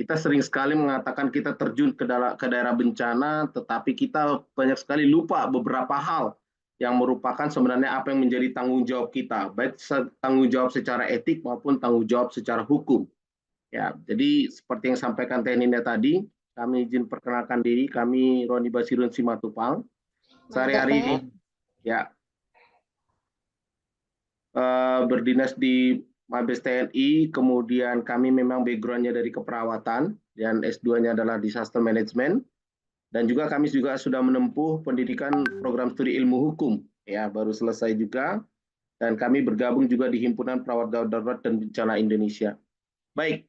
kita sering sekali mengatakan kita terjun ke daerah bencana, tetapi kita banyak sekali lupa beberapa hal yang merupakan sebenarnya apa yang menjadi tanggung jawab kita, baik tanggung jawab secara etik maupun tanggung jawab secara hukum. Ya, jadi seperti yang sampaikan Teh Ninda tadi, kami izin perkenalkan diri, kami Roni Basirun Simatupang. Mantap, Sehari-hari Pak. ya berdinas di Mabes TNI, kemudian kami memang backgroundnya dari keperawatan dan S2-nya adalah disaster management, dan juga kami juga sudah menempuh pendidikan program studi ilmu hukum, ya baru selesai juga, dan kami bergabung juga di Himpunan Perawat Gawat Darurat dan Bencana Indonesia. Baik,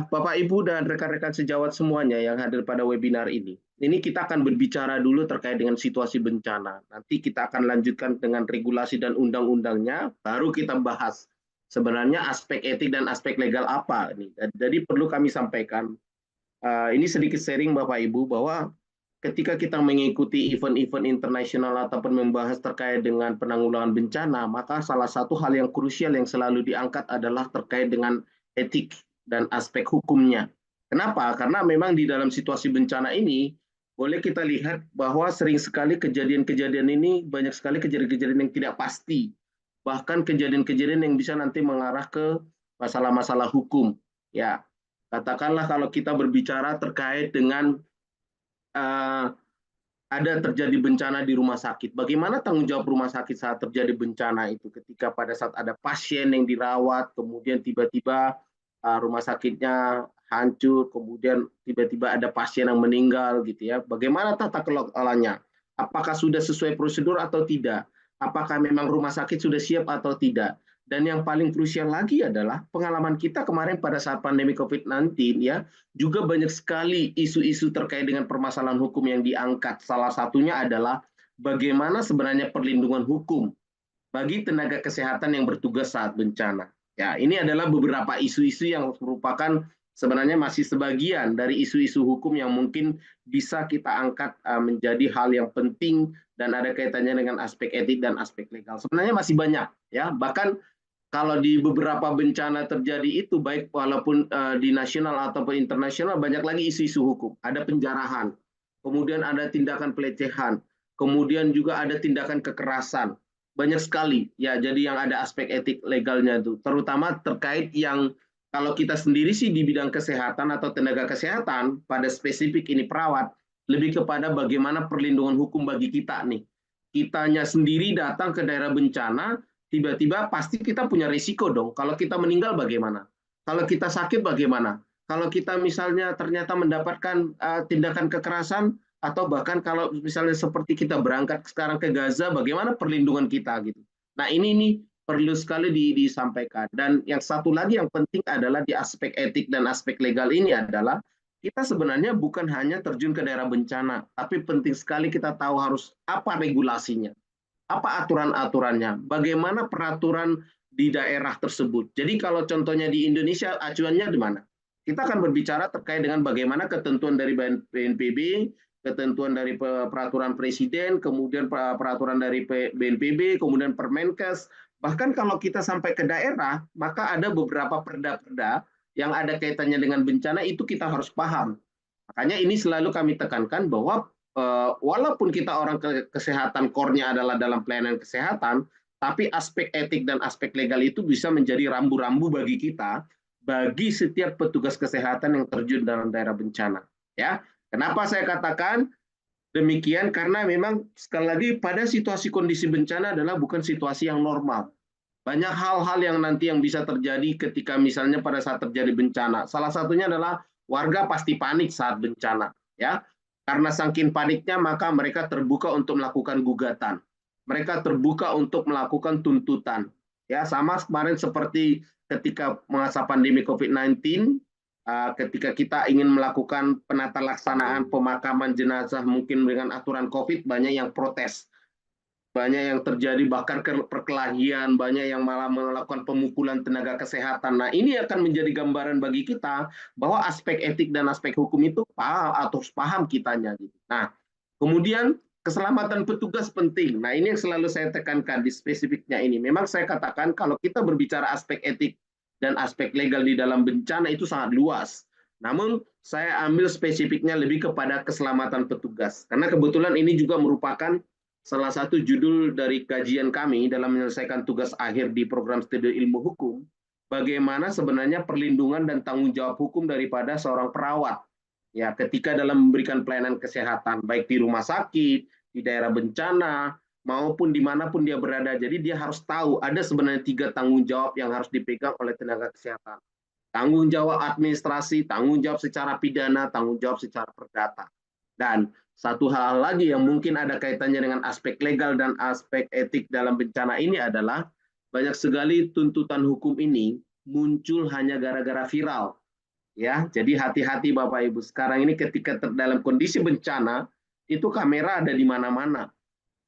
Bapak Ibu dan rekan-rekan sejawat semuanya yang hadir pada webinar ini. Ini kita akan berbicara dulu terkait dengan situasi bencana. Nanti kita akan lanjutkan dengan regulasi dan undang-undangnya, baru kita bahas sebenarnya aspek etik dan aspek legal apa ini. Jadi perlu kami sampaikan, ini sedikit sharing Bapak Ibu bahwa ketika kita mengikuti event-event internasional ataupun membahas terkait dengan penanggulangan bencana, maka salah satu hal yang krusial yang selalu diangkat adalah terkait dengan etik dan aspek hukumnya. Kenapa? Karena memang di dalam situasi bencana ini, boleh kita lihat bahwa sering sekali kejadian-kejadian ini, banyak sekali kejadian-kejadian yang tidak pasti. Bahkan kejadian-kejadian yang bisa nanti mengarah ke masalah-masalah hukum. Ya, katakanlah kalau kita berbicara terkait dengan uh, ada terjadi bencana di rumah sakit. Bagaimana tanggung jawab rumah sakit saat terjadi bencana itu? Ketika pada saat ada pasien yang dirawat, kemudian tiba-tiba rumah sakitnya hancur, kemudian tiba-tiba ada pasien yang meninggal, gitu ya. Bagaimana tata kelolanya? Apakah sudah sesuai prosedur atau tidak? Apakah memang rumah sakit sudah siap atau tidak? Dan yang paling krusial lagi adalah pengalaman kita kemarin pada saat pandemi COVID-19 ya, juga banyak sekali isu-isu terkait dengan permasalahan hukum yang diangkat. Salah satunya adalah bagaimana sebenarnya perlindungan hukum bagi tenaga kesehatan yang bertugas saat bencana. Ya, ini adalah beberapa isu-isu yang merupakan sebenarnya masih sebagian dari isu-isu hukum yang mungkin bisa kita angkat menjadi hal yang penting dan ada kaitannya dengan aspek etik dan aspek legal. Sebenarnya masih banyak ya, bahkan kalau di beberapa bencana terjadi itu baik walaupun di nasional ataupun internasional banyak lagi isu-isu hukum. Ada penjarahan, kemudian ada tindakan pelecehan, kemudian juga ada tindakan kekerasan. Banyak sekali ya. Jadi yang ada aspek etik legalnya itu, terutama terkait yang kalau kita sendiri sih di bidang kesehatan atau tenaga kesehatan pada spesifik ini perawat lebih kepada bagaimana perlindungan hukum bagi kita nih. Kitanya sendiri datang ke daerah bencana tiba-tiba pasti kita punya risiko dong. Kalau kita meninggal bagaimana? Kalau kita sakit bagaimana? Kalau kita misalnya ternyata mendapatkan tindakan kekerasan atau bahkan kalau misalnya seperti kita berangkat sekarang ke Gaza, bagaimana perlindungan kita gitu. Nah ini perlu sekali disampaikan. Dan yang satu lagi yang penting adalah di aspek etik dan aspek legal ini adalah kita sebenarnya bukan hanya terjun ke daerah bencana, tapi penting sekali kita tahu harus apa regulasinya, apa aturan-aturannya, bagaimana peraturan di daerah tersebut. Jadi kalau contohnya di Indonesia, acuannya di mana? Kita akan berbicara terkait dengan bagaimana ketentuan dari BNPB, ketentuan dari peraturan presiden, kemudian peraturan dari BNPB, kemudian Permenkes. Bahkan kalau kita sampai ke daerah, maka ada beberapa perda-perda yang ada kaitannya dengan bencana itu kita harus paham. Makanya ini selalu kami tekankan bahwa walaupun kita orang kesehatan core-nya adalah dalam pelayanan kesehatan, tapi aspek etik dan aspek legal itu bisa menjadi rambu-rambu bagi kita, bagi setiap petugas kesehatan yang terjun dalam daerah bencana. Ya, kenapa saya katakan demikian? Karena memang sekali lagi pada situasi kondisi bencana adalah bukan situasi yang normal. Banyak hal-hal yang nanti yang bisa terjadi ketika misalnya pada saat terjadi bencana. Salah satunya adalah warga pasti panik saat bencana, ya. Karena saking paniknya maka mereka terbuka untuk melakukan gugatan. Mereka terbuka untuk melakukan tuntutan. Ya, sama kemarin seperti ketika masa pandemi COVID-19, ketika kita ingin melakukan penata laksanaan pemakaman jenazah mungkin dengan aturan COVID, banyak yang protes, banyak yang terjadi bahkan perkelahian, banyak yang malah melakukan pemukulan tenaga kesehatan. Nah, ini akan menjadi gambaran bagi kita bahwa aspek etik dan aspek hukum itu paham atau paham kitanya. Nah, kemudian keselamatan petugas penting. Nah, ini yang selalu saya tekankan di spesifiknya ini. Memang saya katakan kalau kita berbicara aspek etik dan aspek legal di dalam bencana itu sangat luas. Namun saya ambil spesifiknya lebih kepada keselamatan petugas. Karena kebetulan ini juga merupakan salah satu judul dari kajian kami dalam menyelesaikan tugas akhir di program studi ilmu hukum, bagaimana sebenarnya perlindungan dan tanggung jawab hukum daripada seorang perawat. Ya, ketika dalam memberikan pelayanan kesehatan, baik di rumah sakit, di daerah bencana, maupun dimanapun dia berada. Jadi dia harus tahu ada sebenarnya 3 tanggung jawab yang harus dipegang oleh tenaga kesehatan. Tanggung jawab administrasi, tanggung jawab secara pidana, tanggung jawab secara perdata. Dan satu hal lagi yang mungkin ada kaitannya dengan aspek legal dan aspek etik dalam bencana ini adalah banyak sekali tuntutan hukum ini muncul hanya gara-gara viral. Ya, jadi hati-hati Bapak Ibu. Sekarang ini ketika dalam kondisi bencana, itu kamera ada di mana-mana.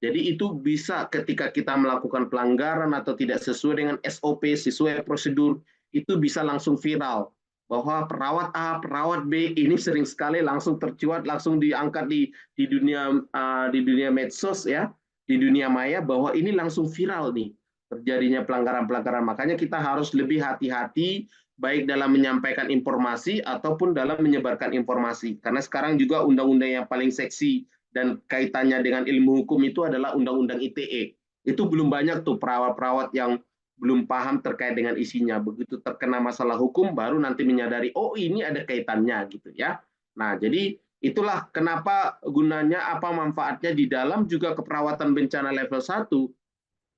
Jadi itu bisa ketika kita melakukan pelanggaran atau tidak sesuai dengan SOP, sesuai prosedur, itu bisa langsung viral. Bahwa perawat A, perawat B ini sering sekali langsung tercuat, langsung diangkat di dunia medsos ya, di dunia maya bahwa ini langsung viral nih terjadinya pelanggaran-pelanggaran. Makanya kita harus lebih hati-hati baik dalam menyampaikan informasi ataupun dalam menyebarkan informasi. Karena sekarang juga undang-undang yang paling seksi dan kaitannya dengan ilmu hukum itu adalah Undang-Undang ITE. Itu belum banyak tuh perawat-perawat yang belum paham terkait dengan isinya. Begitu terkena masalah hukum, baru nanti menyadari, oh ini ada kaitannya gitu ya. Nah, jadi itulah kenapa gunanya, apa manfaatnya di dalam juga keperawatan bencana level 1,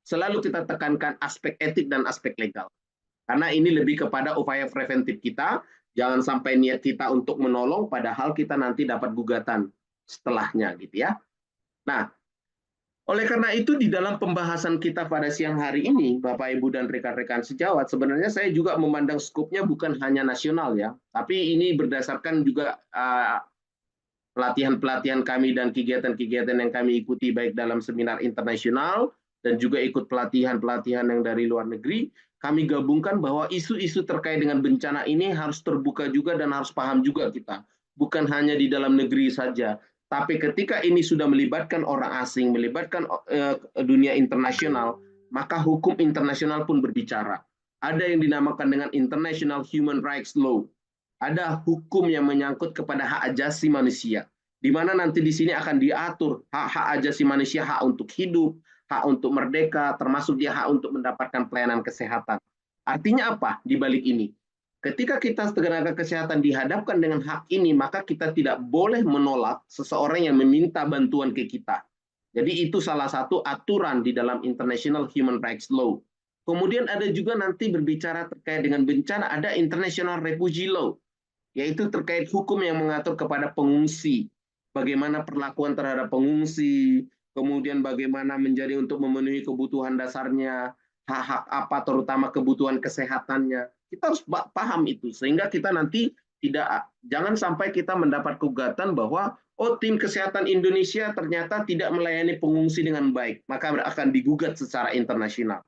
selalu kita tekankan aspek etik dan aspek legal. Karena ini lebih kepada upaya preventif kita, jangan sampai niat kita untuk menolong, padahal kita nanti dapat gugatan setelahnya gitu ya. Nah, oleh karena itu di dalam pembahasan kita pada siang hari ini, Bapak Ibu dan rekan-rekan sejawat, sebenarnya saya juga memandang skopnya bukan hanya nasional ya, tapi ini berdasarkan juga pelatihan-pelatihan kami dan kegiatan-kegiatan yang kami ikuti baik dalam seminar internasional dan juga ikut pelatihan-pelatihan yang dari luar negeri, kami gabungkan bahwa isu-isu terkait dengan bencana ini harus terbuka juga dan harus paham juga kita. Bukan hanya di dalam negeri saja, tapi ketika ini sudah melibatkan orang asing, melibatkan dunia internasional, maka hukum internasional pun berbicara. Ada yang dinamakan dengan International Human Rights Law. Ada hukum yang menyangkut kepada hak asasi manusia, di mana nanti di sini akan diatur hak-hak asasi manusia, hak untuk hidup, hak untuk merdeka, termasuk dia hak untuk mendapatkan pelayanan kesehatan. Artinya apa di balik ini? Ketika kita tenaga kesehatan dihadapkan dengan hak ini, maka kita tidak boleh menolak seseorang yang meminta bantuan ke kita. Jadi itu salah satu aturan di dalam International Human Rights Law. Kemudian ada juga nanti berbicara terkait dengan bencana, ada International Refugee Law, yaitu terkait hukum yang mengatur kepada pengungsi. Bagaimana perlakuan terhadap pengungsi, kemudian bagaimana menjadi untuk memenuhi kebutuhan dasarnya, hak-hak apa terutama kebutuhan kesehatannya. Kita harus paham itu sehingga kita nanti jangan sampai kita mendapat gugatan bahwa oh tim kesehatan Indonesia ternyata tidak melayani pengungsi dengan baik, maka akan digugat secara internasional.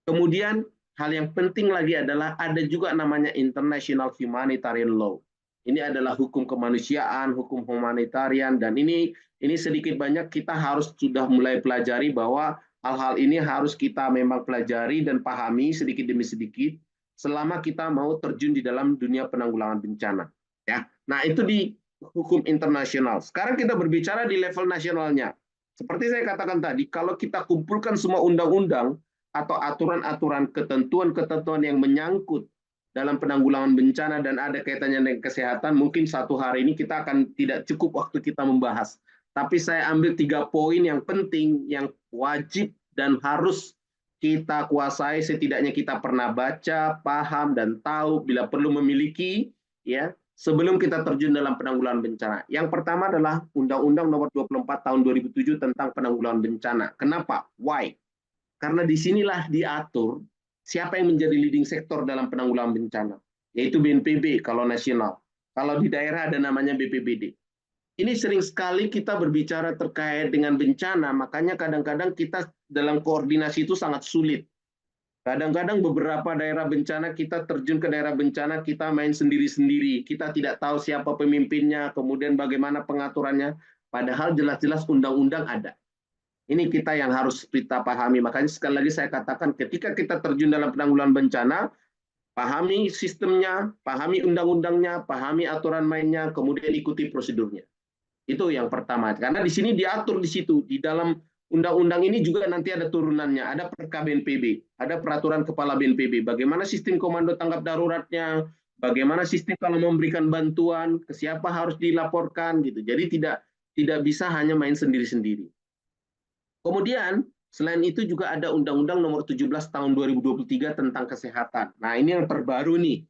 Kemudian hal yang penting lagi adalah ada juga namanya International Humanitarian Law. Ini adalah hukum kemanusiaan, hukum humanitarian, dan ini sedikit banyak kita harus sudah mulai pelajari bahwa hal-hal ini harus kita memang pelajari dan pahami sedikit demi sedikit selama kita mau terjun di dalam dunia penanggulangan bencana. Ya, nah itu di hukum internasional. Sekarang kita berbicara di level nasionalnya. Seperti saya katakan tadi, kalau kita kumpulkan semua undang-undang atau aturan-aturan, ketentuan-ketentuan yang menyangkut dalam penanggulangan bencana dan ada kaitannya dengan kesehatan, mungkin satu hari ini kita akan tidak cukup waktu kita membahas. Tapi saya ambil 3 poin yang penting, yang wajib dan harus kita kuasai, setidaknya kita pernah baca, paham, dan tahu, bila perlu memiliki, ya, sebelum kita terjun dalam penanggulangan bencana. Yang pertama adalah Undang-Undang Nomor 24 Tahun 2007 tentang penanggulangan bencana. Kenapa? Why? Karena disinilah diatur siapa yang menjadi leading sektor dalam penanggulangan bencana, yaitu BNPB kalau nasional. Kalau di daerah ada namanya BPBD. Ini sering sekali kita berbicara terkait dengan bencana, makanya kadang-kadang kita dalam koordinasi itu sangat sulit. Kadang-kadang beberapa daerah bencana, kita terjun ke daerah bencana, kita main sendiri-sendiri. Kita tidak tahu siapa pemimpinnya, kemudian bagaimana pengaturannya. Padahal jelas-jelas undang-undang ada. Ini kita yang harus kita pahami. Makanya sekali lagi saya katakan ketika kita terjun dalam penanggulangan bencana, pahami sistemnya, pahami undang-undangnya, pahami aturan mainnya, kemudian ikuti prosedurnya. Itu yang pertama. Karena di sini diatur di situ, di dalam undang-undang ini juga nanti ada turunannya, ada Perka BNPB, ada peraturan kepala BNPB, bagaimana sistem komando tanggap daruratnya, bagaimana sistem kalau memberikan bantuan, ke siapa harus dilaporkan gitu. Jadi tidak bisa hanya main sendiri-sendiri. Kemudian selain itu juga ada Undang-Undang Nomor 17 Tahun 2023 tentang kesehatan. Nah, ini yang terbaru nih.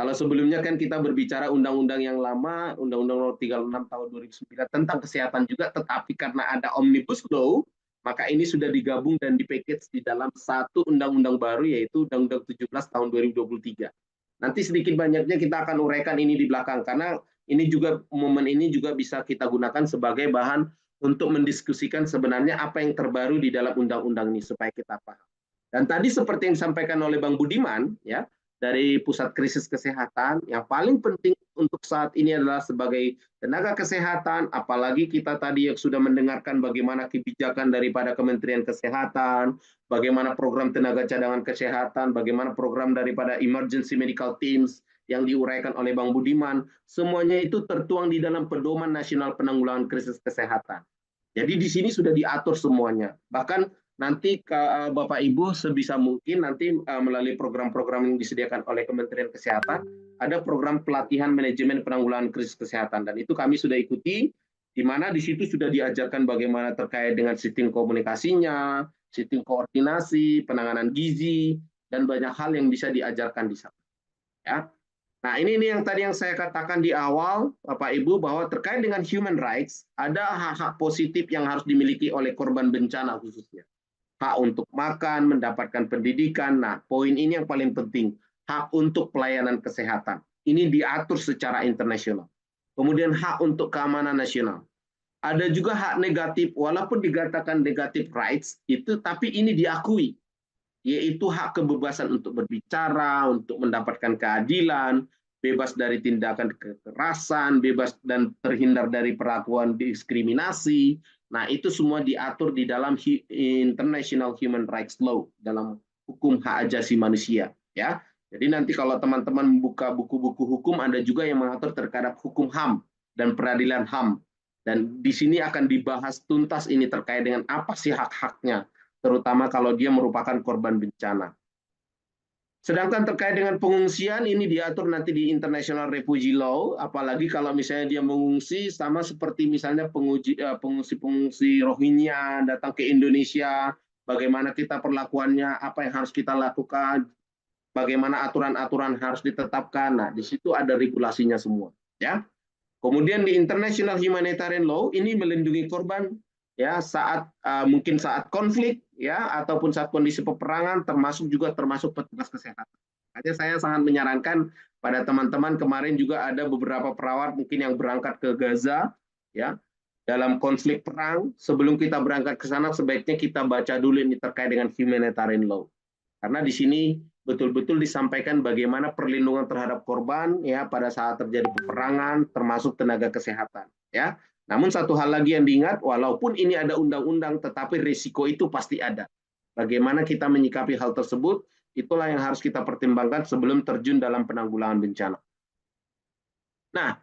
Kalau sebelumnya kan kita berbicara undang-undang yang lama, Undang-Undang Nomor 36 Tahun 2009 tentang kesehatan juga, tetapi karena ada Omnibus Law, maka ini sudah digabung dan dipackage di dalam satu undang-undang baru, yaitu Undang-Undang 17 Tahun 2023. Nanti sedikit banyaknya kita akan uraikan ini di belakang, karena ini juga momen ini juga bisa kita gunakan sebagai bahan untuk mendiskusikan sebenarnya apa yang terbaru di dalam undang-undang ini supaya kita paham. Dan tadi seperti yang disampaikan oleh Bang Budiman ya, dari Pusat Krisis Kesehatan, yang paling penting untuk saat ini adalah sebagai tenaga kesehatan, apalagi kita tadi yang sudah mendengarkan bagaimana kebijakan daripada Kementerian Kesehatan, bagaimana program tenaga cadangan kesehatan, bagaimana program daripada Emergency Medical Teams yang diuraikan oleh Bang Budiman, semuanya itu tertuang di dalam Pedoman Nasional Penanggulangan Krisis Kesehatan. Jadi di sini sudah diatur semuanya. Bahkan nanti Bapak Ibu sebisa mungkin nanti melalui program-program yang disediakan oleh Kementerian Kesehatan, ada program pelatihan manajemen penanggulangan krisis kesehatan, dan itu kami sudah ikuti, di mana di situ sudah diajarkan bagaimana terkait dengan sistem komunikasinya, sistem koordinasi, penanganan gizi, dan banyak hal yang bisa diajarkan di sana. Ya. Nah, ini yang tadi yang saya katakan di awal, Bapak Ibu, bahwa terkait dengan human rights, ada hak-hak positif yang harus dimiliki oleh korban bencana khususnya. Hak untuk makan, mendapatkan pendidikan. Nah, poin ini yang paling penting. Hak untuk pelayanan kesehatan. Ini diatur secara internasional. Kemudian hak untuk keamanan nasional. Ada juga hak negatif, walaupun dikatakan negative rights, itu tapi ini diakui, yaitu hak kebebasan untuk berbicara, untuk mendapatkan keadilan, bebas dari tindakan kekerasan, bebas dan terhindar dari perlakuan diskriminasi. Nah, itu semua diatur di dalam International Human Rights Law, dalam hukum hak asasi manusia, ya. Jadi nanti kalau teman-teman membuka buku-buku hukum, ada juga yang mengatur terhadap hukum HAM dan peradilan HAM. Dan di sini akan dibahas tuntas ini terkait dengan apa sih hak-haknya, terutama kalau dia merupakan korban bencana. Sedangkan terkait dengan pengungsian, ini diatur nanti di International Refugee Law, apalagi kalau misalnya dia mengungsi, sama seperti misalnya pengungsi Rohingya datang ke Indonesia, bagaimana kita perlakuannya, apa yang harus kita lakukan, bagaimana aturan-aturan harus ditetapkan. Nah, di situ ada regulasinya semua. Ya. Kemudian di International Humanitarian Law, ini melindungi korban ya mungkin saat konflik ya ataupun saat kondisi peperangan, termasuk petugas kesehatan. Makanya saya sangat menyarankan pada teman-teman, kemarin juga ada beberapa perawat mungkin yang berangkat ke Gaza ya dalam konflik perang. Sebelum kita berangkat ke sana, sebaiknya kita baca dulu ini terkait dengan humanitarian law, karena di sini betul-betul disampaikan bagaimana perlindungan terhadap korban ya pada saat terjadi peperangan, termasuk tenaga kesehatan ya. Namun satu hal lagi yang diingat, walaupun ini ada undang-undang, tetapi risiko itu pasti ada. Bagaimana kita menyikapi hal tersebut, itulah yang harus kita pertimbangkan sebelum terjun dalam penanggulangan bencana. Nah,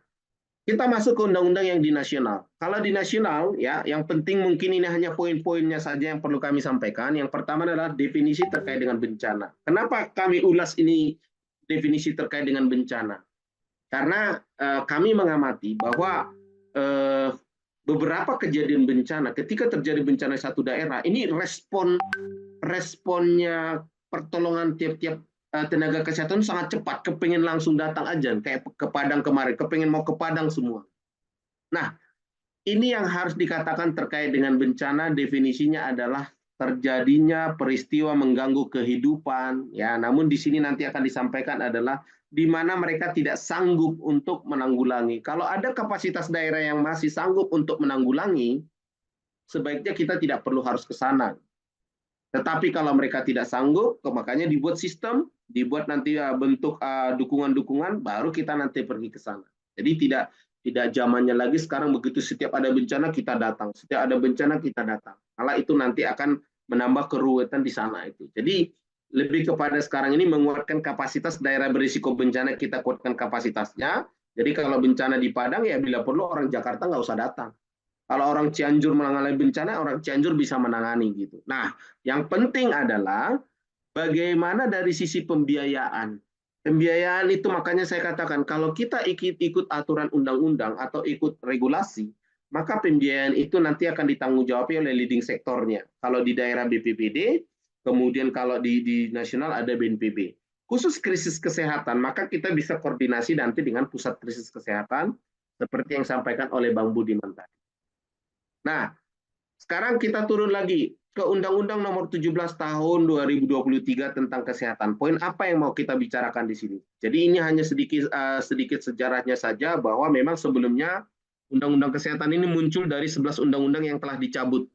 kita masuk ke undang-undang yang di nasional. Kalau di nasional, ya, yang penting mungkin ini hanya poin-poinnya saja yang perlu kami sampaikan. Yang pertama adalah definisi terkait dengan bencana. Kenapa kami ulas ini definisi terkait dengan bencana? Karena kami mengamati bahwa beberapa kejadian bencana, ketika terjadi bencana di satu daerah, ini responnya pertolongan tiap-tiap tenaga kesehatan sangat cepat, kepengen langsung datang aja, kayak ke Padang kemarin, kepengen mau ke Padang semua. Nah, ini yang harus dikatakan terkait dengan bencana, definisinya adalah terjadinya peristiwa mengganggu kehidupan, ya. Namun di sini nanti akan disampaikan adalah di mana mereka tidak sanggup untuk menanggulangi. Kalau ada kapasitas daerah yang masih sanggup untuk menanggulangi, sebaiknya kita tidak perlu harus ke sana. Tetapi kalau mereka tidak sanggup, makanya dibuat sistem, dibuat nanti bentuk dukungan-dukungan, baru kita nanti pergi ke sana. Jadi tidak zamannya lagi sekarang begitu setiap ada bencana kita datang, setiap ada bencana kita datang. Malah itu nanti akan menambah keruwetan di sana itu. Jadi lebih kepada sekarang ini menguatkan kapasitas daerah berisiko bencana, kita kuatkan kapasitasnya. Jadi kalau bencana di Padang ya bila perlu orang Jakarta nggak usah datang. Kalau orang Cianjur menangani bencana, orang Cianjur bisa menangani gitu. Nah, yang penting adalah bagaimana dari sisi pembiayaan. Pembiayaan itu makanya saya katakan kalau kita ikut aturan undang-undang atau ikut regulasi, maka pembiayaan itu nanti akan ditanggungjawabkan oleh leading sektornya. Kalau di daerah BPPD, kemudian kalau di nasional ada BNPB. Khusus krisis kesehatan, maka kita bisa koordinasi nanti dengan pusat krisis kesehatan seperti yang disampaikan oleh Bang Budiman tadi. Nah, sekarang kita turun lagi ke Undang-Undang Nomor 17 Tahun 2023 tentang kesehatan. Poin apa yang mau kita bicarakan di sini? Jadi ini hanya sedikit sejarahnya saja bahwa memang sebelumnya Undang-Undang Kesehatan ini muncul dari 11 undang-undang yang telah dicabut.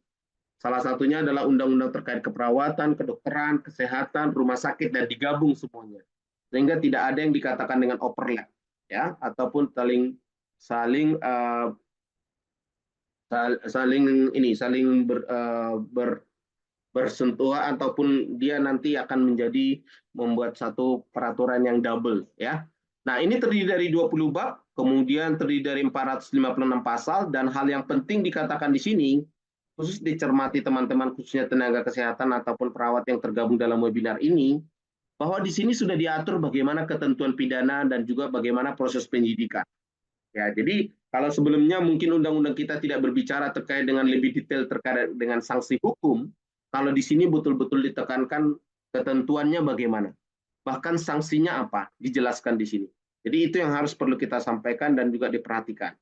Salah satunya adalah undang-undang terkait keperawatan, kedokteran, kesehatan, rumah sakit dan digabung semuanya. Sehingga tidak ada yang dikatakan dengan overlap ya ataupun saling saling saling bersentuhan ataupun dia nanti akan menjadi membuat satu peraturan yang double ya. Nah, ini terdiri dari 20 bab, kemudian terdiri dari 456 pasal dan hal yang penting dikatakan di sini khusus dicermati teman-teman khususnya tenaga kesehatan ataupun perawat yang tergabung dalam webinar ini bahwa di sini sudah diatur bagaimana ketentuan pidana dan juga bagaimana proses penyidikan. Ya, jadi kalau sebelumnya mungkin undang-undang kita tidak berbicara terkait dengan lebih detail terkait dengan sanksi hukum, kalau di sini betul-betul ditekankan ketentuannya bagaimana. Bahkan sanksinya apa, dijelaskan di sini. Jadi itu yang harus perlu kita sampaikan dan juga diperhatikan.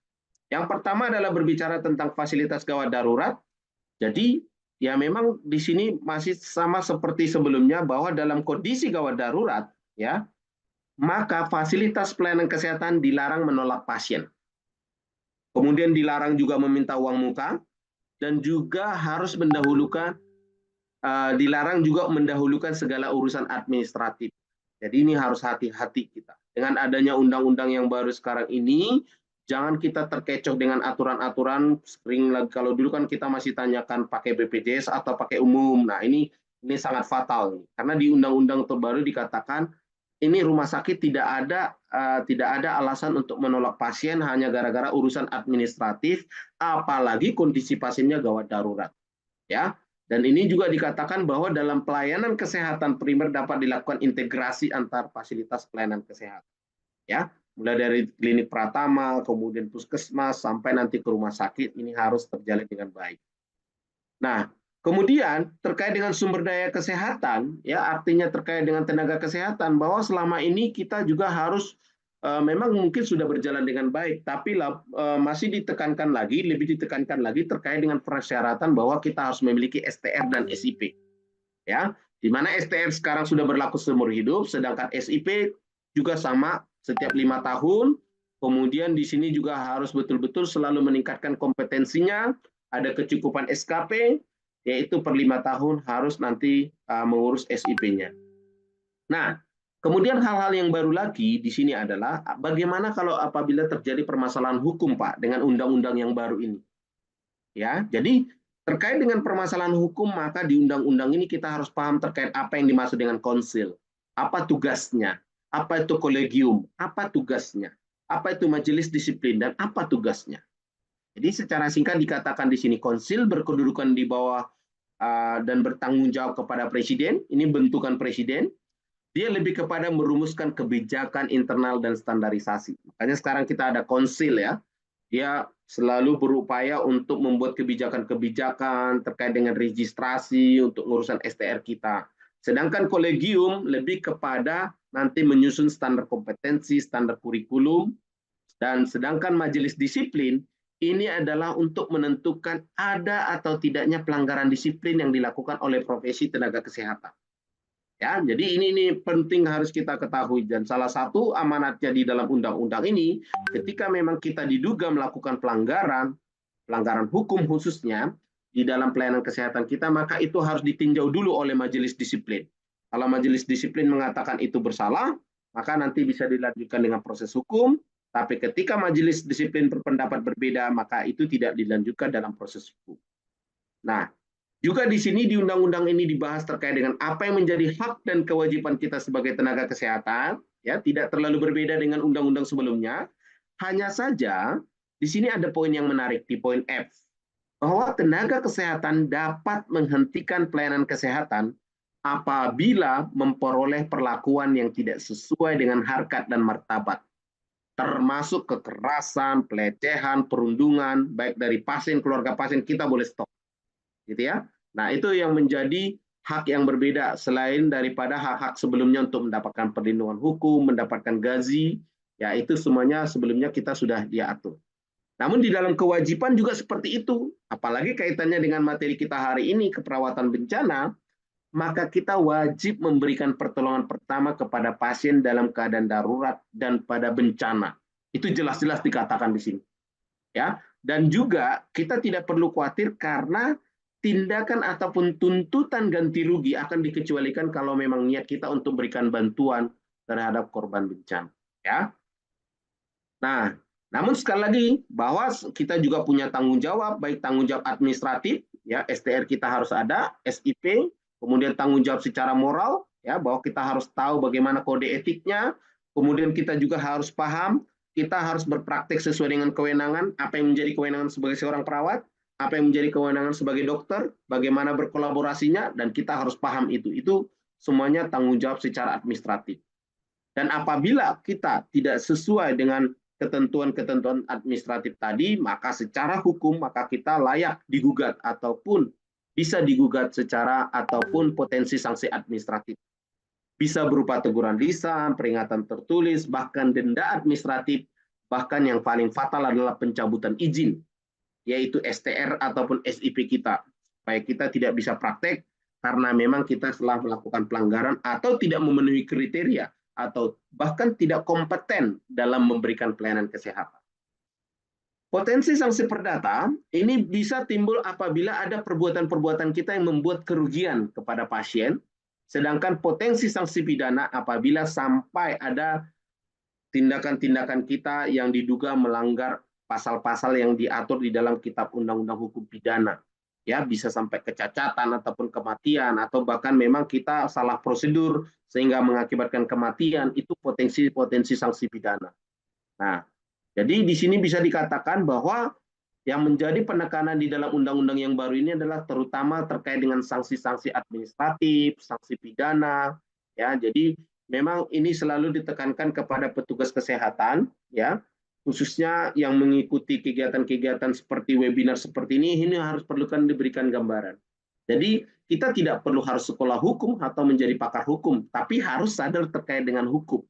Yang pertama adalah berbicara tentang fasilitas gawat darurat. Jadi ya memang di sini masih sama seperti sebelumnya bahwa dalam kondisi gawat darurat ya, maka fasilitas pelayanan kesehatan dilarang menolak pasien. Kemudian dilarang juga meminta uang muka dan juga harus dilarang juga mendahulukan segala urusan administratif. Jadi ini harus hati-hati kita. Dengan adanya undang-undang yang baru sekarang ini, jangan kita terkecoh dengan aturan-aturan. Sering lagi kalau dulu kan kita masih tanyakan pakai BPJS atau pakai umum. Nah ini sangat fatal karena di undang-undang terbaru dikatakan ini rumah sakit tidak ada alasan untuk menolak pasien hanya gara-gara urusan administratif, apalagi kondisi pasiennya gawat darurat. Ya, dan ini juga dikatakan bahwa dalam pelayanan kesehatan primer dapat dilakukan integrasi antar fasilitas pelayanan kesehatan. Ya, mulai dari klinik pratama, kemudian puskesmas sampai nanti ke rumah sakit ini harus terjalin dengan baik. Nah, kemudian terkait dengan sumber daya kesehatan, ya artinya terkait dengan tenaga kesehatan, bahwa selama ini kita juga harus memang mungkin sudah berjalan dengan baik, tapi masih lebih ditekankan lagi terkait dengan persyaratan bahwa kita harus memiliki STR dan SIP, ya, di mana STR sekarang sudah berlaku seumur hidup, sedangkan SIP juga sama setiap 5 tahun. Kemudian di sini juga harus betul-betul selalu meningkatkan kompetensinya, ada kecukupan SKP, yaitu per 5 tahun harus nanti mengurus SIP-nya. Nah, kemudian hal-hal yang baru lagi di sini adalah bagaimana kalau apabila terjadi permasalahan hukum, Pak, dengan undang-undang yang baru ini. Ya, jadi terkait dengan permasalahan hukum maka di undang-undang ini kita harus paham terkait apa yang dimaksud dengan konsil, apa tugasnya, apa itu kolegium, apa tugasnya, apa itu majelis disiplin dan apa tugasnya. Jadi secara singkat dikatakan di sini konsil berkedudukan di bawah dan bertanggung jawab kepada presiden, ini bentukan presiden. Dia lebih kepada merumuskan kebijakan internal dan standarisasi. Makanya sekarang kita ada konsil ya. Dia selalu berupaya untuk membuat kebijakan-kebijakan terkait dengan registrasi untuk urusan STR kita. Sedangkan kolegium lebih kepada nanti menyusun standar kompetensi, standar kurikulum, dan sedangkan majelis disiplin ini adalah untuk menentukan ada atau tidaknya pelanggaran disiplin yang dilakukan oleh profesi tenaga kesehatan. Ya, jadi ini penting harus kita ketahui dan salah satu amanatnya di dalam undang-undang ini ketika memang kita diduga melakukan pelanggaran hukum khususnya di dalam pelayanan kesehatan kita maka itu harus ditinjau dulu oleh majelis disiplin. Kalau majelis disiplin mengatakan itu bersalah, maka nanti bisa dilanjutkan dengan proses hukum, tapi ketika majelis disiplin berpendapat berbeda, maka itu tidak dilanjutkan dalam proses hukum. Nah, Juga di sini di undang-undang ini dibahas terkait dengan apa yang menjadi hak dan kewajiban kita sebagai tenaga kesehatan, ya, tidak terlalu berbeda dengan undang-undang sebelumnya. Hanya saja di sini ada poin yang menarik di poin F, bahwa tenaga kesehatan dapat menghentikan pelayanan kesehatan apabila memperoleh perlakuan yang tidak sesuai dengan harkat dan martabat, termasuk kekerasan, pelecehan, perundungan, baik dari pasien, keluarga pasien, kita boleh stop, gitu ya. Nah, itu yang menjadi hak yang berbeda selain daripada hak-hak sebelumnya untuk mendapatkan perlindungan hukum, mendapatkan gaji, ya itu semuanya sebelumnya kita sudah diatur. Namun di dalam kewajiban juga seperti itu, apalagi kaitannya dengan materi kita hari ini, keperawatan bencana, maka kita wajib memberikan pertolongan pertama kepada pasien dalam keadaan darurat dan pada bencana. Itu jelas-jelas dikatakan di sini. Ya, dan juga kita tidak perlu khawatir karena tindakan ataupun tuntutan ganti rugi akan dikecualikan kalau memang niat kita untuk berikan bantuan terhadap korban bencana. Ya, nah, namun sekali lagi bahwa kita juga punya tanggung jawab, baik tanggung jawab administratif, ya STR kita harus ada, SIP, kemudian tanggung jawab secara moral, ya bahwa kita harus tahu bagaimana kode etiknya, kemudian kita juga harus paham, kita harus berpraktek sesuai dengan kewenangan, apa yang menjadi kewenangan sebagai seorang perawat, apa yang menjadi kewenangan sebagai dokter, bagaimana berkolaborasinya, dan kita harus paham itu. Itu semuanya tanggung jawab secara administratif. Dan apabila kita tidak sesuai dengan ketentuan-ketentuan administratif tadi, maka secara hukum maka kita layak digugat ataupun bisa digugat secara ataupun potensi sanksi administratif. Bisa berupa teguran lisan, peringatan tertulis, bahkan denda administratif, bahkan yang paling fatal adalah pencabutan izin, yaitu STR ataupun SIP kita. Supaya kita tidak bisa praktek karena memang kita telah melakukan pelanggaran atau tidak memenuhi kriteria atau bahkan tidak kompeten dalam memberikan pelayanan kesehatan. Potensi sanksi perdata ini bisa timbul apabila ada perbuatan-perbuatan kita yang membuat kerugian kepada pasien, sedangkan potensi sanksi pidana apabila sampai ada tindakan-tindakan kita yang diduga melanggar pasal-pasal yang diatur di dalam Kitab Undang-Undang Hukum Pidana. Ya, bisa sampai kecacatan ataupun kematian atau bahkan memang kita salah prosedur sehingga mengakibatkan kematian, itu potensi sanksi pidana. Nah, jadi di sini bisa dikatakan bahwa yang menjadi penekanan di dalam undang-undang yang baru ini adalah terutama terkait dengan sanksi-sanksi administratif, sanksi pidana, ya. Jadi memang ini selalu ditekankan kepada petugas kesehatan, ya, khususnya yang mengikuti kegiatan-kegiatan seperti webinar seperti ini harus perlukan diberikan gambaran. Jadi kita tidak perlu harus sekolah hukum atau menjadi pakar hukum, tapi harus sadar terkait dengan hukum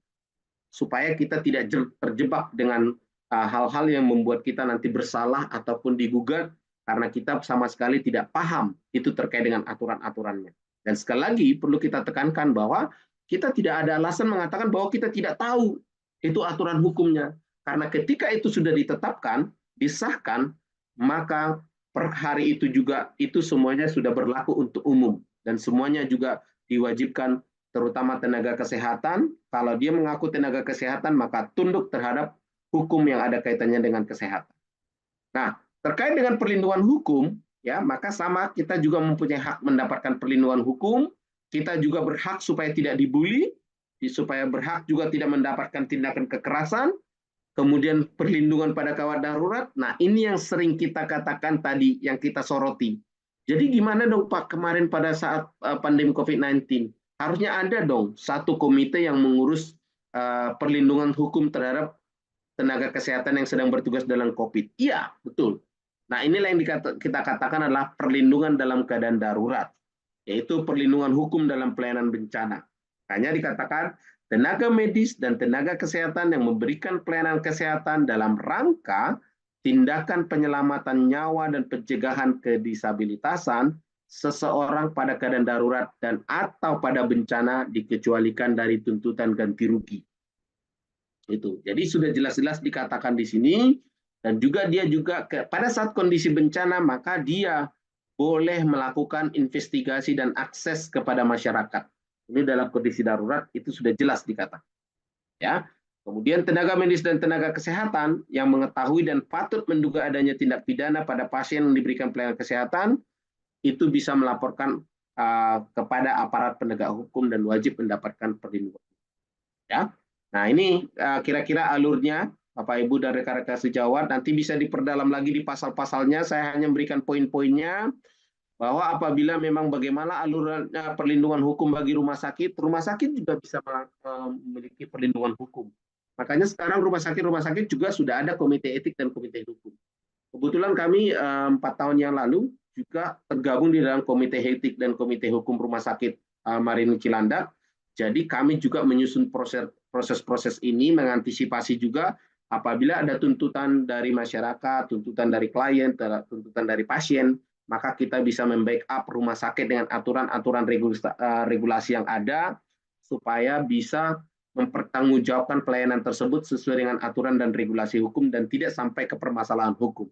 supaya kita tidak terjebak dengan hal-hal yang membuat kita nanti bersalah ataupun digugat karena kita sama sekali tidak paham itu terkait dengan aturan-aturannya. Dan sekali lagi perlu kita tekankan bahwa kita tidak ada alasan mengatakan bahwa kita tidak tahu itu aturan hukumnya. Karena ketika itu sudah ditetapkan, disahkan, maka per hari itu juga itu semuanya sudah berlaku untuk umum. Dan semuanya juga diwajibkan, terutama tenaga kesehatan. Kalau dia mengaku tenaga kesehatan, maka tunduk terhadap hukum yang ada kaitannya dengan kesehatan. Nah, terkait dengan perlindungan hukum, ya, maka sama kita juga mempunyai hak mendapatkan perlindungan hukum. Kita juga berhak supaya tidak dibully, supaya berhak juga tidak mendapatkan tindakan kekerasan, kemudian perlindungan pada kawat darurat. Nah, ini yang sering kita katakan tadi, yang kita soroti. Jadi gimana dong Pak kemarin pada saat pandemi COVID-19? Harusnya ada dong satu komite yang mengurus perlindungan hukum terhadap tenaga kesehatan yang sedang bertugas dalam COVID. Iya, betul. Nah, inilah yang kita katakan adalah perlindungan dalam keadaan darurat, yaitu perlindungan hukum dalam pelayanan bencana. Hanya dikatakan tenaga medis dan tenaga kesehatan yang memberikan pelayanan kesehatan dalam rangka tindakan penyelamatan nyawa dan pencegahan kedisabilitasan seseorang pada keadaan darurat dan atau pada bencana dikecualikan dari tuntutan ganti rugi. Itu. Jadi sudah jelas-jelas dikatakan di sini, dan juga dia juga pada saat kondisi bencana maka dia boleh melakukan investigasi dan akses kepada masyarakat. Ini dalam kondisi darurat itu sudah jelas dikatakan. Ya. Kemudian tenaga medis dan tenaga kesehatan yang mengetahui dan patut menduga adanya tindak pidana pada pasien yang diberikan pelayanan kesehatan itu bisa melaporkan kepada aparat penegak hukum dan wajib mendapatkan perlindungan. Ya, nah ini kira-kira alurnya, Bapak Ibu dan rekan-rekan sejawat. Nanti bisa diperdalam lagi di pasal-pasalnya. Saya hanya memberikan poin-poinnya bahwa apabila memang bagaimana alurnya perlindungan hukum bagi rumah sakit juga bisa memiliki perlindungan hukum. Makanya sekarang rumah sakit juga sudah ada komite etik dan komite hukum. Kebetulan kami 4 tahun yang lalu juga tergabung di dalam komite etik dan komite hukum rumah sakit Marini Cilandak. Jadi kami juga menyusun proses-proses ini, mengantisipasi juga apabila ada tuntutan dari masyarakat, tuntutan dari klien, tuntutan dari pasien, maka kita bisa membackup rumah sakit dengan aturan-aturan regulasi yang ada supaya bisa mempertanggungjawabkan pelayanan tersebut sesuai dengan aturan dan regulasi hukum dan tidak sampai ke permasalahan hukum.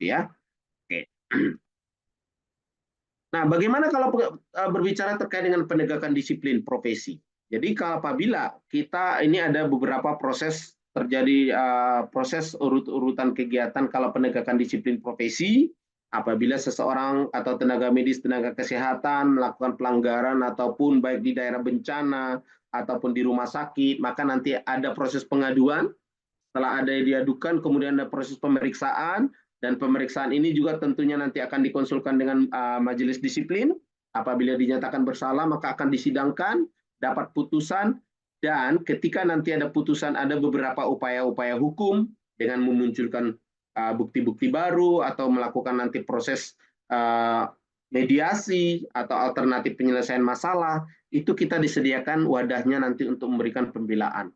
Ya, oke. Nah, bagaimana kalau berbicara terkait dengan penegakan disiplin profesi? Jadi, kalau apabila kita ini ada beberapa proses terjadi proses urut-urutan kegiatan kalau penegakan disiplin profesi, apabila seseorang atau tenaga medis, tenaga kesehatan melakukan pelanggaran ataupun baik di daerah bencana ataupun di rumah sakit, maka nanti ada proses pengaduan. Setelah ada yang diadukan, kemudian ada proses pemeriksaan, dan pemeriksaan ini juga tentunya nanti akan dikonsulkan dengan majelis disiplin. Apabila dinyatakan bersalah, maka akan disidangkan, dapat putusan, dan ketika nanti ada putusan, ada beberapa upaya-upaya hukum dengan memunculkan bukti-bukti baru atau melakukan nanti proses mediasi atau alternatif penyelesaian masalah, itu kita disediakan wadahnya nanti untuk memberikan pembelaan.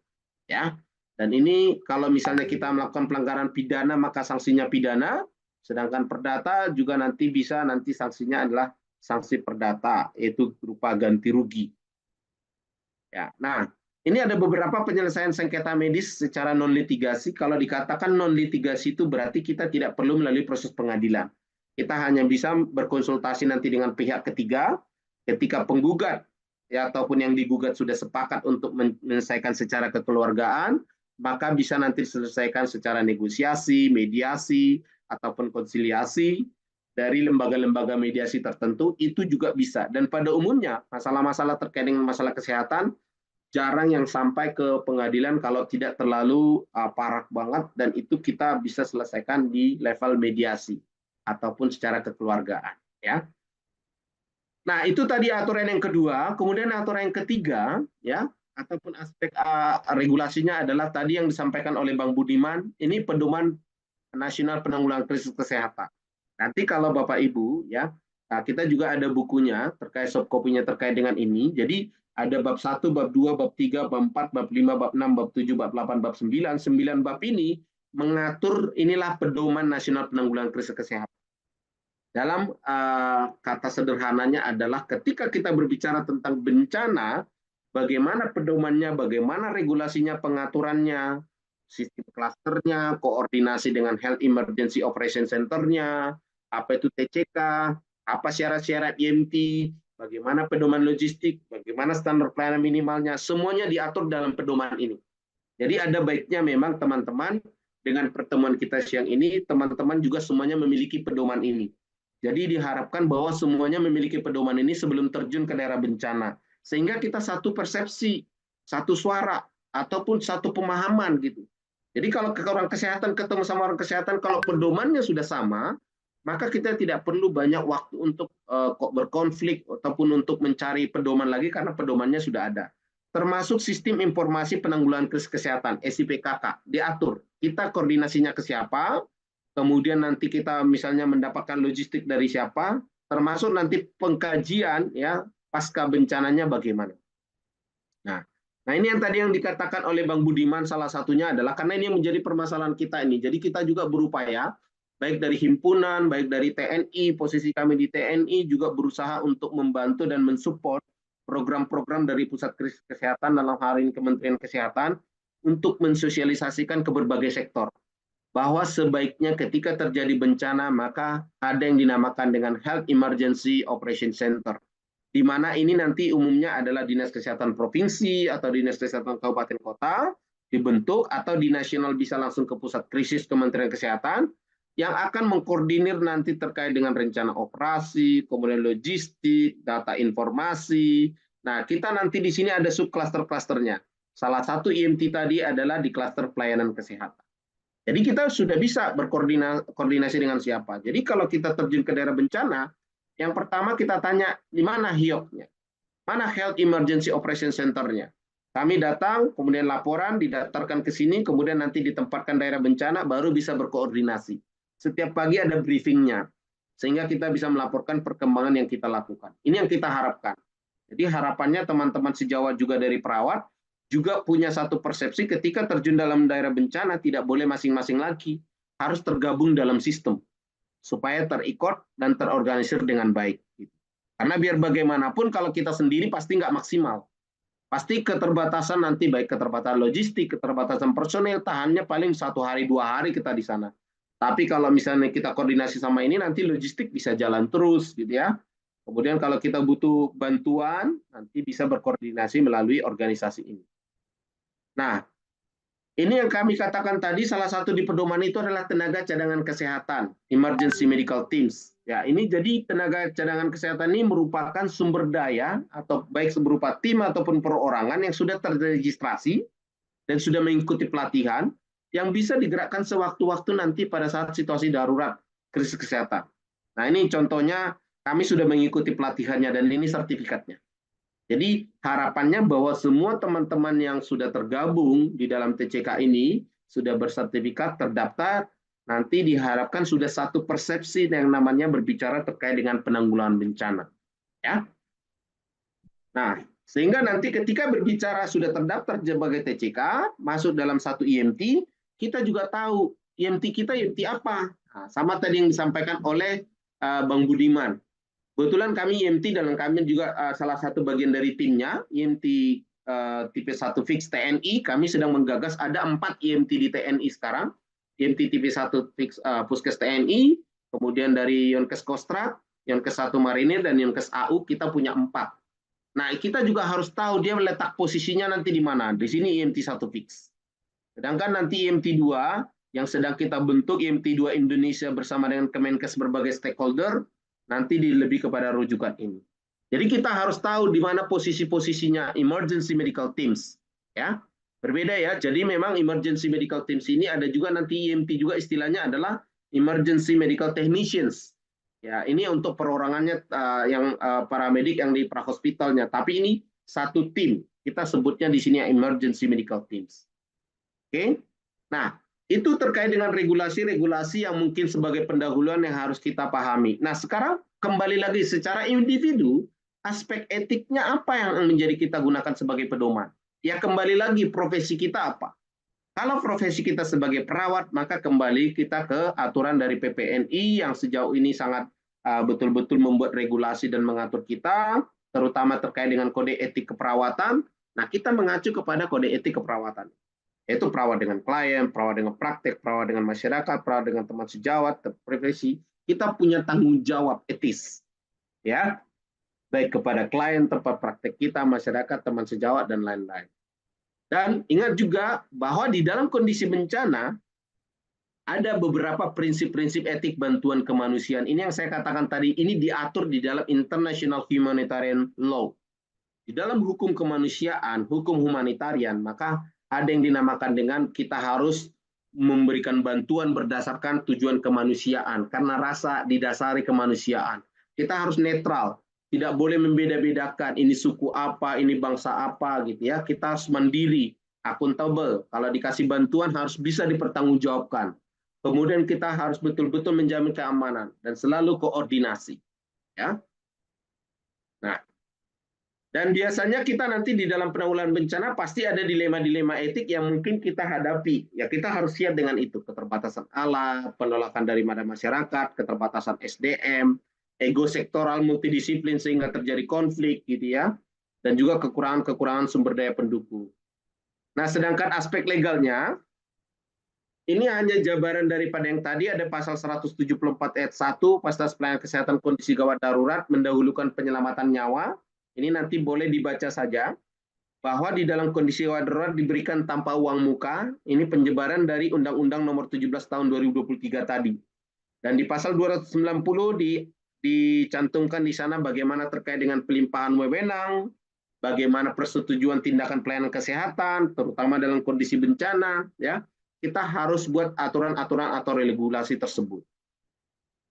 Ya. Dan ini kalau misalnya kita melakukan pelanggaran pidana maka sanksinya pidana, sedangkan perdata juga nanti bisa sanksinya adalah sanksi perdata, yaitu berupa ganti rugi. Ya, nah ini ada beberapa penyelesaian sengketa medis secara non litigasi. Kalau dikatakan non litigasi itu berarti kita tidak perlu melalui proses pengadilan. Kita hanya bisa berkonsultasi nanti dengan pihak ketiga ketika penggugat ya ataupun yang digugat sudah sepakat untuk menyelesaikan secara kekeluargaan, maka bisa nanti diselesaikan secara negosiasi, mediasi, ataupun konsiliasi dari lembaga-lembaga mediasi tertentu, itu juga bisa. Dan pada umumnya, masalah-masalah terkait dengan masalah kesehatan, jarang yang sampai ke pengadilan kalau tidak terlalu parah banget, dan itu kita bisa selesaikan di level mediasi, ataupun secara kekeluargaan. Ya. Nah, itu tadi aturan yang kedua. Kemudian aturan yang ketiga, ya, ataupun aspek regulasinya adalah tadi yang disampaikan oleh Bang Budiman, ini pedoman nasional penanggulangan krisis kesehatan. Nanti kalau Bapak Ibu ya, kita juga ada bukunya terkait soft copy-nya terkait dengan ini. Jadi ada bab 1, bab 2, bab 3, bab 4, bab 5, bab 6, bab 7, bab 8, bab 9. 9 bab ini mengatur inilah pedoman nasional penanggulangan krisis kesehatan. Dalam kata sederhananya adalah ketika kita berbicara tentang bencana, bagaimana pedomannya, bagaimana regulasinya, pengaturannya, sistem klasternya, koordinasi dengan Health Emergency Operation Center-nya, apa itu TCK, apa syarat-syarat IMT, bagaimana pedoman logistik, bagaimana standar pelayanan minimalnya, semuanya diatur dalam pedoman ini. Jadi ada baiknya memang teman-teman dengan pertemuan kita siang ini, teman-teman juga semuanya memiliki pedoman ini. Jadi diharapkan bahwa semuanya memiliki pedoman ini sebelum terjun ke daerah bencana. Sehingga kita satu persepsi, satu suara, ataupun satu pemahaman gitu. Jadi kalau orang kesehatan ketemu sama orang kesehatan, kalau pedomannya sudah sama, maka kita tidak perlu banyak waktu untuk berkonflik ataupun untuk mencari pedoman lagi karena pedomannya sudah ada. Termasuk sistem informasi penanggulangan krisis kesehatan, SIPKK, diatur. Kita koordinasinya ke siapa, kemudian nanti kita misalnya mendapatkan logistik dari siapa, termasuk nanti pengkajian ya pasca bencananya bagaimana. Nah ini yang tadi yang dikatakan oleh Bang Budiman salah satunya adalah karena ini yang menjadi permasalahan kita ini. Jadi kita juga berupaya baik dari himpunan, baik dari TNI, posisi kami di TNI juga berusaha untuk membantu dan mensupport program-program dari Pusat Krisis Kesehatan dalam hal ini Kementerian Kesehatan untuk mensosialisasikan ke berbagai sektor. Bahwa sebaiknya ketika terjadi bencana maka ada yang dinamakan dengan Health Emergency Operation Center, di mana ini nanti umumnya adalah Dinas Kesehatan Provinsi atau Dinas Kesehatan Kabupaten Kota dibentuk, atau di nasional bisa langsung ke Pusat Krisis Kementerian Kesehatan, yang akan mengkoordinir nanti terkait dengan rencana operasi, kemudian logistik, data informasi. Nah, kita nanti di sini ada subcluster-clusternya. Salah satu IMT tadi adalah di cluster pelayanan kesehatan. Jadi kita sudah bisa berkoordinasi dengan siapa. Jadi kalau kita terjun ke daerah bencana, yang pertama kita tanya di mana HIOP-nya, mana Health Emergency Operation Center-nya. Kami datang, kemudian laporan didaftarkan ke sini, kemudian nanti ditempatkan daerah bencana, baru bisa berkoordinasi. Setiap pagi ada briefingnya, sehingga kita bisa melaporkan perkembangan yang kita lakukan. Ini yang kita harapkan. Jadi harapannya teman-teman sejawat juga dari perawat, juga punya satu persepsi ketika terjun dalam daerah bencana, tidak boleh masing-masing lagi, harus tergabung dalam sistem, supaya terikut dan terorganisir dengan baik. Karena biar bagaimanapun kalau kita sendiri pasti nggak maksimal. Pasti keterbatasan nanti, baik keterbatasan logistik, keterbatasan personel, tahannya paling 1 hari 2 hari kita di sana. Tapi kalau misalnya kita koordinasi sama ini, nanti logistik bisa jalan terus, gitu ya. Kemudian kalau kita butuh bantuan, nanti bisa berkoordinasi melalui organisasi ini. Nah, ini yang kami katakan tadi, salah satu di pedoman itu adalah tenaga cadangan kesehatan, emergency medical teams. Ya, ini jadi tenaga cadangan kesehatan ini merupakan sumber daya atau baik berupa tim ataupun perorangan yang sudah terregistrasi dan sudah mengikuti pelatihan yang bisa digerakkan sewaktu-waktu nanti pada saat situasi darurat krisis kesehatan. Nah, ini contohnya kami sudah mengikuti pelatihannya dan ini sertifikatnya. Jadi harapannya bahwa semua teman-teman yang sudah tergabung di dalam TCK ini sudah bersertifikat, terdaftar, nanti diharapkan sudah satu persepsi yang namanya berbicara terkait dengan penanggulangan bencana. Ya. Nah, sehingga nanti ketika berbicara sudah terdaftar sebagai TCK, masuk dalam satu IMT, kita juga tahu IMT kita IMT apa. Nah, sama tadi yang disampaikan oleh Bang Budiman. Kebetulan kami IMT dan kami juga salah satu bagian dari timnya, IMT tipe 1 fix TNI, kami sedang menggagas ada 4 IMT di TNI sekarang, IMT tipe 1 fix Puskes TNI, kemudian dari Yonkes Kostrad, Yonkes 1 Marinir, dan Yonkes AU, kita punya 4. Nah, kita juga harus tahu dia letak posisinya nanti di mana. Di sini IMT 1 fix. Sedangkan nanti IMT 2, yang sedang kita bentuk, IMT 2 Indonesia bersama dengan Kemenkes berbagai stakeholder, nanti lebih kepada rujukan ini. Jadi kita harus tahu di mana posisi-posisinya emergency medical teams, ya. Berbeda ya. Jadi memang emergency medical teams ini ada juga nanti IMT juga istilahnya adalah emergency medical technicians. Ya, ini untuk perorangannya yang paramedik yang di prahospitalnya. Tapi ini satu tim. Kita sebutnya di sini emergency medical teams. Oke. Nah, itu terkait dengan regulasi-regulasi yang mungkin sebagai pendahuluan yang harus kita pahami. Nah, sekarang kembali lagi secara individu, aspek etiknya apa yang menjadi kita gunakan sebagai pedoman? Ya kembali lagi profesi kita apa? Kalau profesi kita sebagai perawat, maka kembali kita ke aturan dari PPNI yang sejauh ini sangat betul-betul membuat regulasi dan mengatur kita, terutama terkait dengan kode etik keperawatan. Nah, kita mengacu kepada kode etik keperawatan. Yaitu perawat dengan klien, perawat dengan praktek, perawat dengan masyarakat, perawat dengan teman sejawat, profesi, kita punya tanggung jawab etis, ya, baik kepada klien, tempat praktek kita, masyarakat, teman sejawat, dan lain-lain. Dan ingat juga bahwa di dalam kondisi bencana, ada beberapa prinsip-prinsip etik bantuan kemanusiaan. Ini yang saya katakan tadi, ini diatur di dalam International Humanitarian Law. Di dalam hukum kemanusiaan, hukum humanitarian, maka ada yang dinamakan dengan kita harus memberikan bantuan berdasarkan tujuan kemanusiaan karena rasa didasari kemanusiaan. Kita harus netral, tidak boleh membeda-bedakan ini suku apa, ini bangsa apa gitu ya. Kita harus mandiri, akuntabel. Kalau dikasih bantuan harus bisa dipertanggungjawabkan. Kemudian kita harus betul-betul menjamin keamanan dan selalu koordinasi, ya. Nah, dan biasanya kita nanti di dalam penanggulangan bencana pasti ada dilema-dilema etik yang mungkin kita hadapi. Ya kita harus siap dengan itu. Keterbatasan alat, penolakan dari masyarakat, keterbatasan SDM, ego sektoral multidisiplin sehingga terjadi konflik gitu ya. Dan juga kekurangan-kekurangan sumber daya pendukung. Nah sedangkan aspek legalnya, ini hanya jabaran daripada yang tadi ada pasal 174 ayat 1, Fasilitas Pelayanan Kesehatan Kondisi Gawat Darurat mendahulukan penyelamatan nyawa. Ini nanti boleh dibaca saja bahwa di dalam kondisi gawat darurat diberikan tanpa uang muka. Ini penyebaran dari Undang-Undang Nomor 17 Tahun 2023 tadi. Dan di pasal 290 dicantumkan di sana bagaimana terkait dengan pelimpahan wewenang, bagaimana persetujuan tindakan pelayanan kesehatan, terutama dalam kondisi bencana, ya. Kita harus buat aturan-aturan atau regulasi tersebut.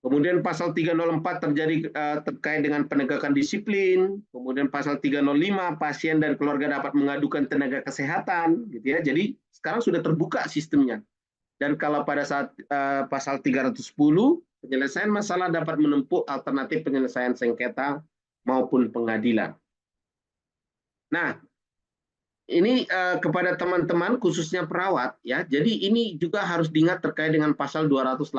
Kemudian pasal 304 terkait dengan penegakan disiplin, kemudian pasal 305 pasien dan keluarga dapat mengadukan tenaga kesehatan, gitu ya. Jadi sekarang sudah terbuka sistemnya. Dan kalau pada saat pasal 310 penyelesaian masalah dapat menempuh alternatif penyelesaian sengketa maupun pengadilan. Nah, ini kepada teman-teman khususnya perawat ya. Jadi ini juga harus diingat terkait dengan pasal 286.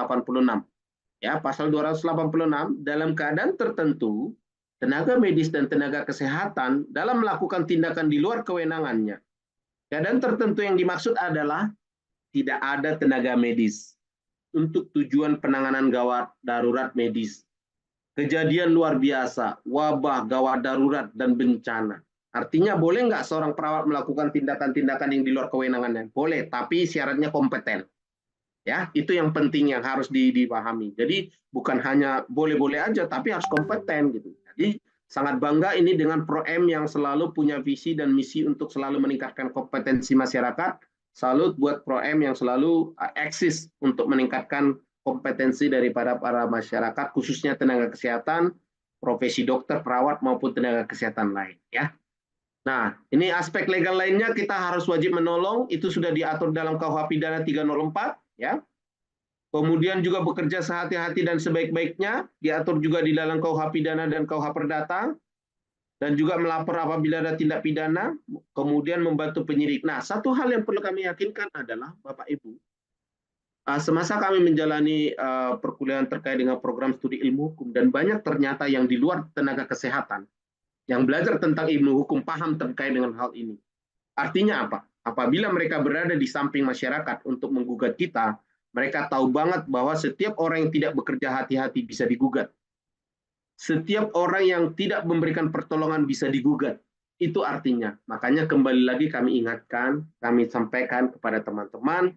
Ya, pasal 286 dalam keadaan tertentu tenaga medis dan tenaga kesehatan dalam melakukan tindakan di luar kewenangannya. Keadaan tertentu yang dimaksud adalah tidak ada tenaga medis untuk tujuan penanganan gawat darurat medis, kejadian luar biasa, wabah, gawat darurat, dan bencana. Artinya boleh nggak seorang perawat melakukan tindakan-tindakan yang di luar kewenangannya? Boleh, tapi syaratnya kompeten. Ya, itu yang penting yang harus dipahami. Jadi bukan hanya boleh-boleh aja, tapi harus kompeten gitu. Jadi sangat bangga ini dengan Pro-M yang selalu punya visi dan misi untuk selalu meningkatkan kompetensi masyarakat. Salut buat Pro-M yang selalu eksis untuk meningkatkan kompetensi daripada para masyarakat, khususnya tenaga kesehatan, profesi dokter, perawat maupun tenaga kesehatan lain. Ya. Nah, ini aspek legal lainnya kita harus wajib menolong, itu sudah diatur dalam KUH Pidana 304, ya. Kemudian juga bekerja sehati-hati dan sebaik-baiknya, diatur juga di dalam KUH Pidana dan KUH Perdata, dan juga melapor apabila ada tindak pidana, kemudian membantu penyidik. Nah, satu hal yang perlu kami yakinkan adalah, Bapak Ibu, semasa kami menjalani perkuliahan terkait dengan program studi ilmu hukum, dan banyak ternyata yang di luar tenaga kesehatan, yang belajar tentang ilmu hukum paham terkait dengan hal ini. Artinya apa? Apabila mereka berada di samping masyarakat untuk menggugat kita, mereka tahu banget bahwa setiap orang yang tidak bekerja hati-hati bisa digugat. Setiap orang yang tidak memberikan pertolongan bisa digugat. Itu artinya. Makanya kembali lagi kami ingatkan, kami sampaikan kepada teman-teman,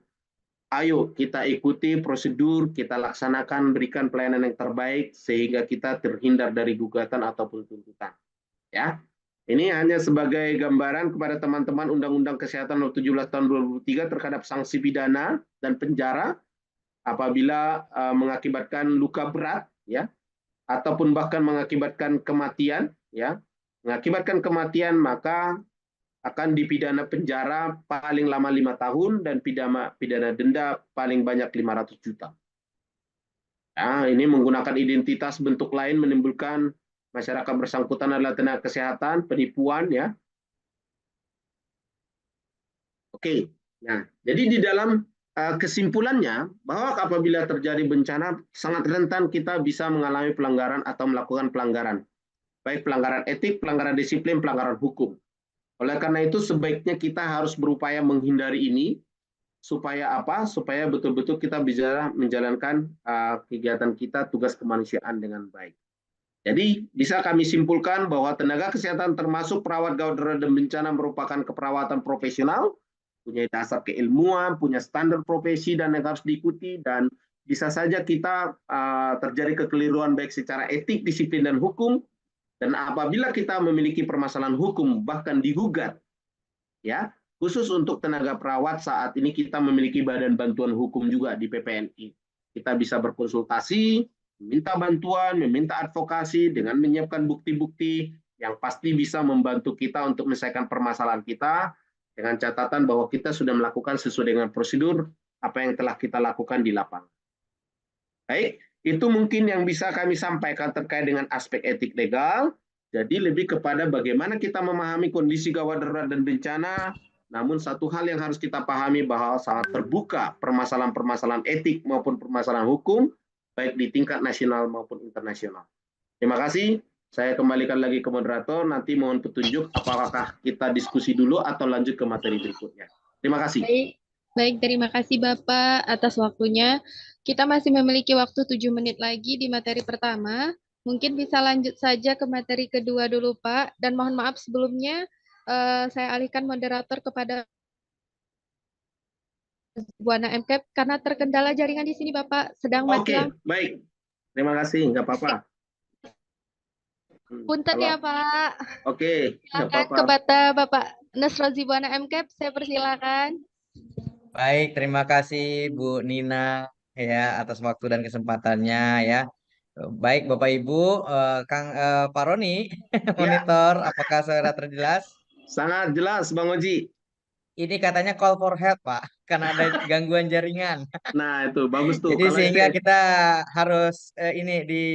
ayo kita ikuti prosedur, kita laksanakan, berikan pelayanan yang terbaik sehingga kita terhindar dari gugatan ataupun tuntutan. Ya, ini hanya sebagai gambaran kepada teman-teman Undang-Undang Kesehatan Nomor 17 Tahun 2003 terhadap sanksi pidana dan penjara apabila mengakibatkan luka berat, ya, ataupun bahkan mengakibatkan kematian, ya, mengakibatkan kematian maka akan dipidana penjara paling lama 5 tahun dan pidana denda paling banyak 500 juta. Nah, ini menggunakan identitas bentuk lain menimbulkan masyarakat bersangkutan adalah tenaga kesehatan, penipuan, ya. Oke, nah, jadi di dalam kesimpulannya bahwa apabila terjadi bencana sangat rentan kita bisa mengalami pelanggaran atau melakukan pelanggaran, baik pelanggaran etik, pelanggaran disiplin, pelanggaran hukum. Oleh karena itu sebaiknya kita harus berupaya menghindari ini supaya apa? Supaya betul-betul kita bisa menjalankan kegiatan kita, tugas kemanusiaan dengan baik. Jadi bisa kami simpulkan bahwa tenaga kesehatan termasuk perawat gawat darurat dan bencana merupakan keperawatan profesional, punya dasar keilmuan, punya standar profesi dan yang harus diikuti, dan bisa saja kita terjadi kekeliruan baik secara etik, disiplin, dan hukum. Dan apabila kita memiliki permasalahan hukum bahkan digugat, ya, khusus untuk tenaga perawat saat ini kita memiliki badan bantuan hukum juga di PPNI. Kita bisa berkonsultasi, meminta bantuan, meminta advokasi dengan menyiapkan bukti-bukti yang pasti bisa membantu kita untuk menyelesaikan permasalahan kita dengan catatan bahwa kita sudah melakukan sesuai dengan prosedur apa yang telah kita lakukan di lapangan. Baik, itu mungkin yang bisa kami sampaikan terkait dengan aspek etik legal. Jadi lebih kepada bagaimana kita memahami kondisi gawat darurat dan bencana. Namun satu hal yang harus kita pahami bahwa sangat terbuka permasalahan-permasalahan etik maupun permasalahan hukum, baik di tingkat nasional maupun internasional. Terima kasih. Saya kembalikan lagi ke moderator. Nanti mohon petunjuk apakah kita diskusi dulu atau lanjut ke materi berikutnya. Terima kasih. Baik, baik, terima kasih Bapak atas waktunya. Kita masih memiliki waktu 7 menit lagi di materi pertama. Mungkin bisa lanjut saja ke materi kedua dulu Pak. Dan mohon maaf sebelumnya saya alihkan moderator kepada Buana MCAP karena terkendala jaringan di sini Bapak sedang mati Oke, lampu. baik. Terima kasih, nggak apa-apa. Punten Kalau ya Pak. oke, nggak Silakan apa-apa. kepada Bapak Nasrozi Buana MCAP, saya persilakan. Baik, terima kasih Bu Nina ya atas waktu dan kesempatannya ya. Baik Bapak Ibu, Kang Pak Roni Ya, monitor apakah suara terjelas? sangat jelas Bang Oji. Ini katanya call for help Pak, karena ada gangguan jaringan. Nah, itu bagus tuh. Jadi Kalau itu sehingga kita harus ini di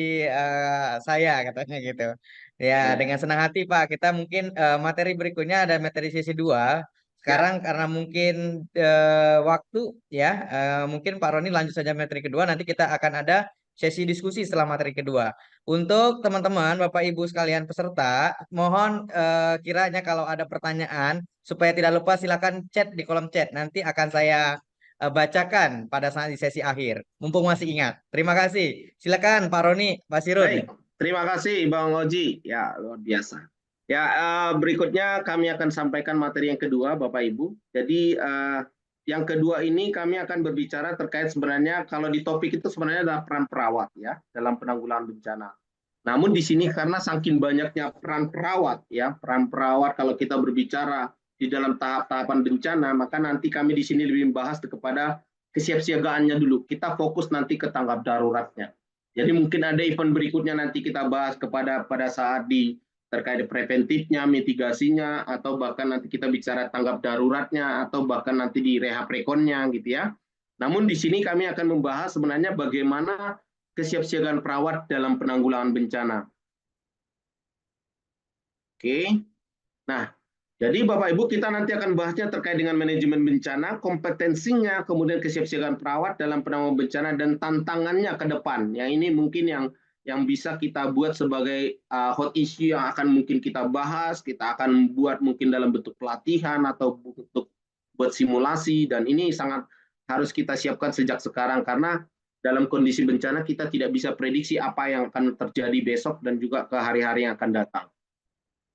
saya katanya gitu. Ya ya, dengan senang hati Pak, kita mungkin materi berikutnya ada materi sesi 2. ya, Sekarang karena mungkin waktu ya, mungkin Pak Roni lanjut saja materi kedua. Nanti kita akan ada sesi diskusi setelah materi kedua. Untuk teman-teman, Bapak Ibu sekalian peserta, mohon kiranya kalau ada pertanyaan supaya tidak lupa silakan chat di kolom chat. Nanti akan saya bacakan pada saat di sesi akhir. Mumpung masih ingat. Terima kasih. Silakan Pak Roni, Pak Sirun. baik. Terima kasih Bang Oji. Ya, luar biasa. Ya, berikutnya kami akan sampaikan materi yang kedua, Bapak Ibu. Jadi yang kedua ini kami akan berbicara terkait sebenarnya kalau di topik itu sebenarnya adalah peran perawat ya dalam penanggulangan bencana. Namun di sini karena saking banyaknya peran perawat ya, peran perawat kalau kita berbicara di dalam tahap-tahapan bencana, maka nanti kami di sini lebih membahas kepada kesiapsiagaannya dulu. Kita fokus nanti ke tanggap daruratnya. Jadi mungkin ada event berikutnya nanti kita bahas pada saat di terkait preventifnya, mitigasinya, atau bahkan nanti kita bicara tanggap daruratnya, atau bahkan nanti di rehab rekonnya gitu ya. Namun di sini kami akan membahas sebenarnya bagaimana kesiapsiagaan perawat dalam penanggulangan bencana. Oke. Nah, jadi Bapak Ibu kita nanti akan bahasnya terkait dengan manajemen bencana, kompetensinya, kemudian kesiapsiagaan perawat dalam penanggulangan bencana dan tantangannya ke depan. Yang ini mungkin yang bisa kita buat sebagai hot issue yang akan mungkin kita bahas, kita akan buat mungkin dalam bentuk pelatihan atau bentuk buat simulasi dan ini sangat harus kita siapkan sejak sekarang karena dalam kondisi bencana kita tidak bisa prediksi apa yang akan terjadi besok dan juga ke hari-hari yang akan datang.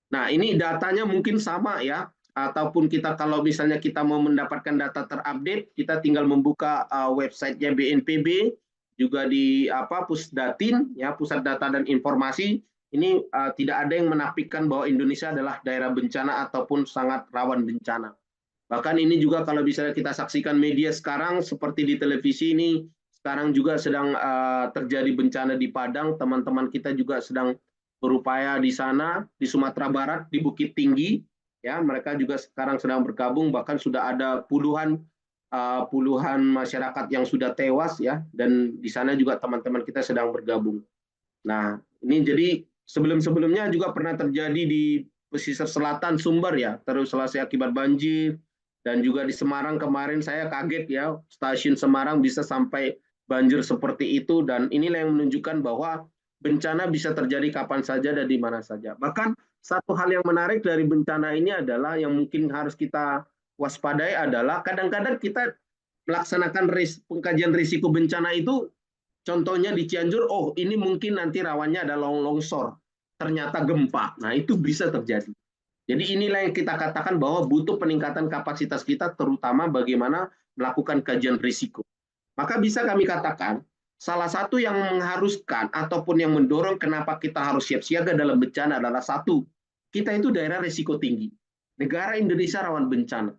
Nah, ini datanya mungkin sama ya, ataupun kita kalau misalnya kita mau mendapatkan data terupdate, kita tinggal membuka websitenya BNPB, juga di Pusdatin, ya Pusat Data dan Informasi. Ini tidak ada yang menafikan bahwa Indonesia adalah daerah bencana ataupun sangat rawan bencana. Bahkan ini juga kalau misalnya kita saksikan media sekarang seperti di televisi ini, sekarang juga sedang terjadi bencana di Padang, teman-teman kita juga sedang berupaya di sana di Sumatera Barat di Bukit Tinggi ya mereka juga sekarang sedang bergabung bahkan sudah ada puluhan masyarakat yang sudah tewas ya dan di sana juga teman-teman kita sedang bergabung. Nah, ini jadi sebelum-sebelumnya juga pernah terjadi di pesisir selatan Sumber ya, terus selesai akibat banjir dan juga di Semarang kemarin saya kaget ya, stasiun Semarang bisa sampai banjir seperti itu dan inilah yang menunjukkan bahwa bencana bisa terjadi kapan saja dan di mana saja. Bahkan satu hal yang menarik dari bencana ini adalah yang mungkin harus kita waspadai adalah kadang-kadang kita melaksanakan pengkajian risiko bencana itu contohnya di Cianjur, oh ini mungkin nanti rawannya ada longsor, ternyata gempa. Nah itu bisa terjadi. Jadi inilah yang kita katakan bahwa butuh peningkatan kapasitas kita terutama bagaimana melakukan kajian risiko. Maka bisa kami katakan salah satu yang mengharuskan ataupun yang mendorong kenapa kita harus siap siaga dalam bencana adalah satu, kita itu daerah risiko tinggi. Negara Indonesia rawan bencana.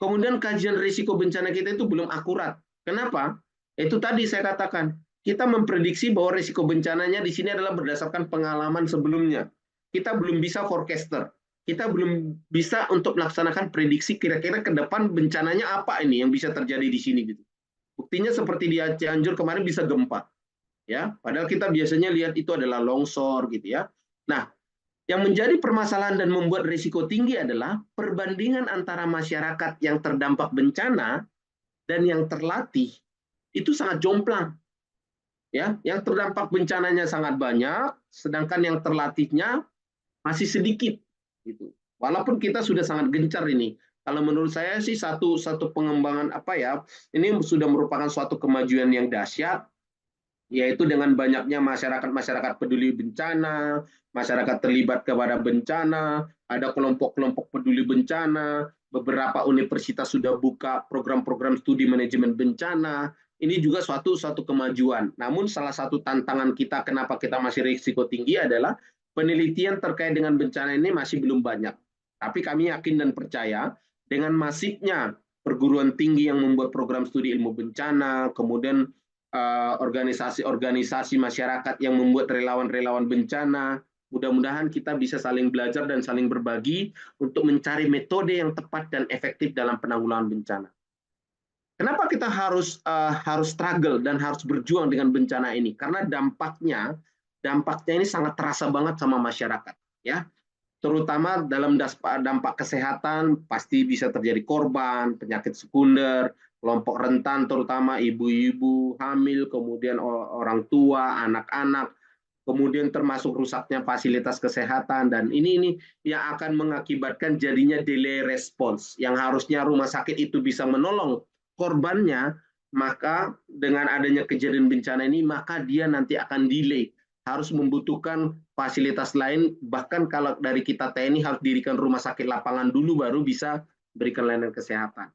Kemudian kajian risiko bencana kita itu belum akurat. Kenapa? Itu tadi saya katakan, kita memprediksi bahwa risiko bencananya di sini adalah berdasarkan pengalaman sebelumnya. Kita belum bisa forecaster. Kita belum bisa untuk melaksanakan prediksi kira-kira ke depan bencananya apa ini yang bisa terjadi di sini gitu. Buktinya seperti di Cianjur kemarin bisa gempa. Ya, padahal kita biasanya lihat itu adalah longsor gitu ya. Nah, yang menjadi permasalahan dan membuat risiko tinggi adalah perbandingan antara masyarakat yang terdampak bencana dan yang terlatih itu sangat jomplang. Ya, yang terdampak bencananya sangat banyak, sedangkan yang terlatihnya masih sedikit gitu. Walaupun kita sudah sangat gencar ini. Kalau menurut saya sih satu pengembangan ini sudah merupakan suatu kemajuan yang dahsyat yaitu dengan banyaknya masyarakat peduli bencana, masyarakat terlibat kepada bencana, ada kelompok-kelompok peduli bencana, beberapa universitas sudah buka program-program studi manajemen bencana. Ini juga suatu kemajuan. Namun salah satu tantangan kita kenapa kita masih risiko tinggi adalah penelitian terkait dengan bencana ini masih belum banyak. Tapi kami yakin dan percaya dengan masifnya perguruan tinggi yang membuat program studi ilmu bencana, kemudian organisasi-organisasi masyarakat yang membuat relawan-relawan bencana. Mudah-mudahan kita bisa saling belajar dan saling berbagi untuk mencari metode yang tepat dan efektif dalam penanggulangan bencana. Kenapa kita harus struggle dan harus berjuang dengan bencana ini? Karena dampaknya ini sangat terasa banget sama masyarakat, ya. Terutama dalam dampak kesehatan pasti bisa terjadi korban, penyakit sekunder, kelompok rentan terutama ibu-ibu hamil, kemudian orang tua, anak-anak, kemudian termasuk rusaknya fasilitas kesehatan, dan ini yang akan mengakibatkan jadinya delay response yang harusnya rumah sakit itu bisa menolong korbannya, maka dengan adanya kejadian bencana ini maka dia nanti akan delay, harus membutuhkan fasilitas lain, bahkan kalau dari kita TNI harus dirikan rumah sakit lapangan dulu baru bisa berikan layanan kesehatan.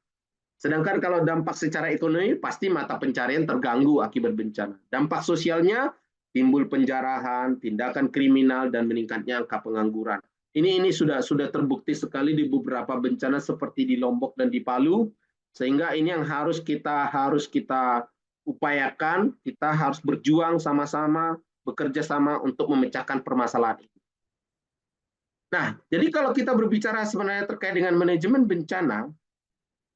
Sedangkan kalau dampak secara ekonomi pasti mata pencarian terganggu akibat bencana. Dampak sosialnya timbul penjarahan, tindakan kriminal, dan meningkatnya angka pengangguran. Ini sudah terbukti sekali di beberapa bencana seperti di Lombok dan di Palu, sehingga ini yang harus kita upayakan, kita harus berjuang sama-sama, bekerja sama untuk memecahkan permasalahan ini. Nah, jadi kalau kita berbicara sebenarnya terkait dengan manajemen bencana,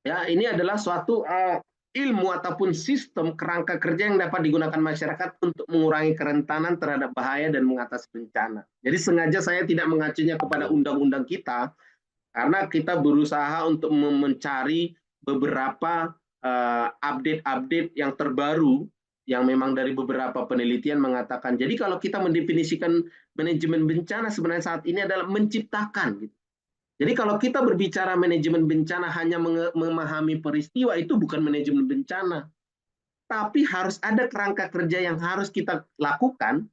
ya, ini adalah suatu ilmu ataupun sistem kerangka kerja yang dapat digunakan masyarakat untuk mengurangi kerentanan terhadap bahaya dan mengatasi bencana. Jadi sengaja saya tidak mengacunya kepada undang-undang kita, karena kita berusaha untuk mencari beberapa update-update yang terbaru yang memang dari beberapa penelitian mengatakan. Jadi kalau kita mendefinisikan manajemen bencana sebenarnya saat ini adalah menciptakan, gitu. Jadi kalau kita berbicara manajemen bencana hanya memahami peristiwa, itu bukan manajemen bencana. Tapi harus ada kerangka kerja yang harus kita lakukan,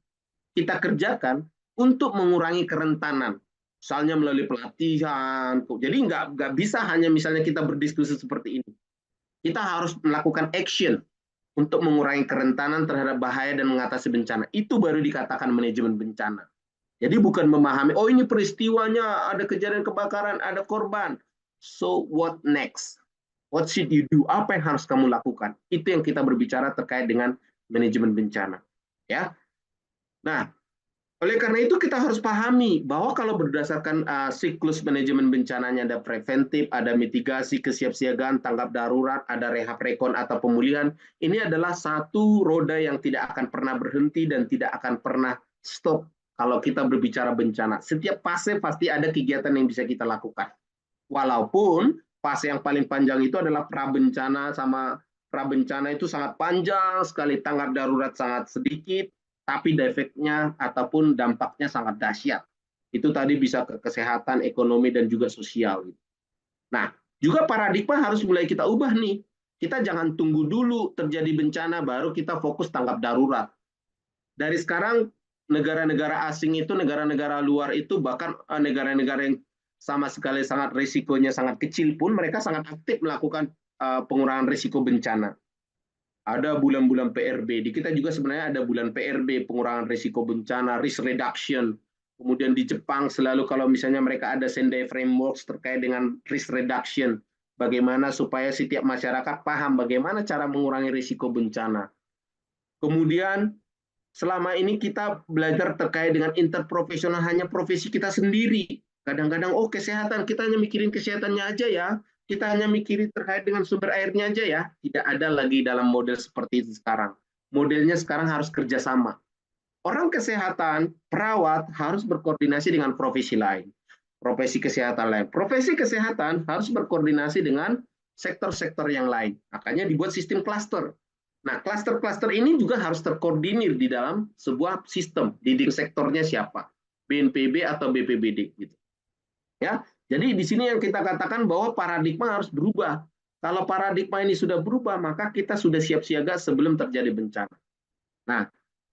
kita kerjakan untuk mengurangi kerentanan. Misalnya melalui pelatihan. Jadi nggak bisa hanya misalnya kita berdiskusi seperti ini. Kita harus melakukan action untuk mengurangi kerentanan terhadap bahaya dan mengatasi bencana. Itu baru dikatakan manajemen bencana. Jadi bukan memahami, oh ini peristiwanya, ada kejadian kebakaran, ada korban. So what next? What should you do? Apa yang harus kamu lakukan? Itu yang kita berbicara terkait dengan manajemen bencana. Ya. Nah, oleh karena itu kita harus pahami bahwa kalau berdasarkan siklus manajemen bencananya ada preventif, ada mitigasi, kesiapsiagaan, tanggap darurat, ada rehab rekon atau pemulihan. Ini adalah satu roda yang tidak akan pernah berhenti dan tidak akan pernah stop. Kalau kita berbicara bencana, setiap fase pasti ada kegiatan yang bisa kita lakukan. Walaupun fase yang paling panjang itu adalah prabencana, sama prabencana itu sangat panjang sekali, tanggap darurat sangat sedikit, tapi efeknya ataupun dampaknya sangat dahsyat. Itu tadi bisa ke kesehatan, ekonomi, dan juga sosial. Nah, juga paradigma harus mulai kita ubah nih. Kita jangan tunggu dulu terjadi bencana, baru kita fokus tanggap darurat. Dari sekarang, negara-negara asing itu, negara-negara luar itu, bahkan negara-negara yang sama sekali sangat risikonya sangat kecil pun, mereka sangat aktif melakukan pengurangan risiko bencana. Ada bulan-bulan PRB, di kita juga sebenarnya ada bulan PRB, pengurangan risiko bencana, risk reduction. Kemudian di Jepang selalu kalau misalnya mereka ada Sendai frameworks terkait dengan risk reduction, bagaimana supaya setiap masyarakat paham bagaimana cara mengurangi risiko bencana. Kemudian selama ini kita belajar terkait dengan interprofesional hanya profesi kita sendiri. Kadang-kadang, oh kesehatan, kita hanya mikirin kesehatannya aja ya. Kita hanya mikirin terkait dengan sumber airnya aja ya. Tidak ada lagi dalam model seperti itu sekarang. Modelnya sekarang harus kerjasama. Orang kesehatan, perawat harus berkoordinasi dengan profesi lain. Profesi kesehatan lain. Profesi kesehatan harus berkoordinasi dengan sektor-sektor yang lain. Makanya dibuat sistem klaster. Nah, klaster-klaster ini juga harus terkoordinir di dalam sebuah sistem. Leading sektornya siapa? BNPB atau BPBD gitu. Ya. Jadi di sini yang kita katakan bahwa paradigma harus berubah. Kalau paradigma ini sudah berubah, maka kita sudah siap siaga sebelum terjadi bencana. Nah,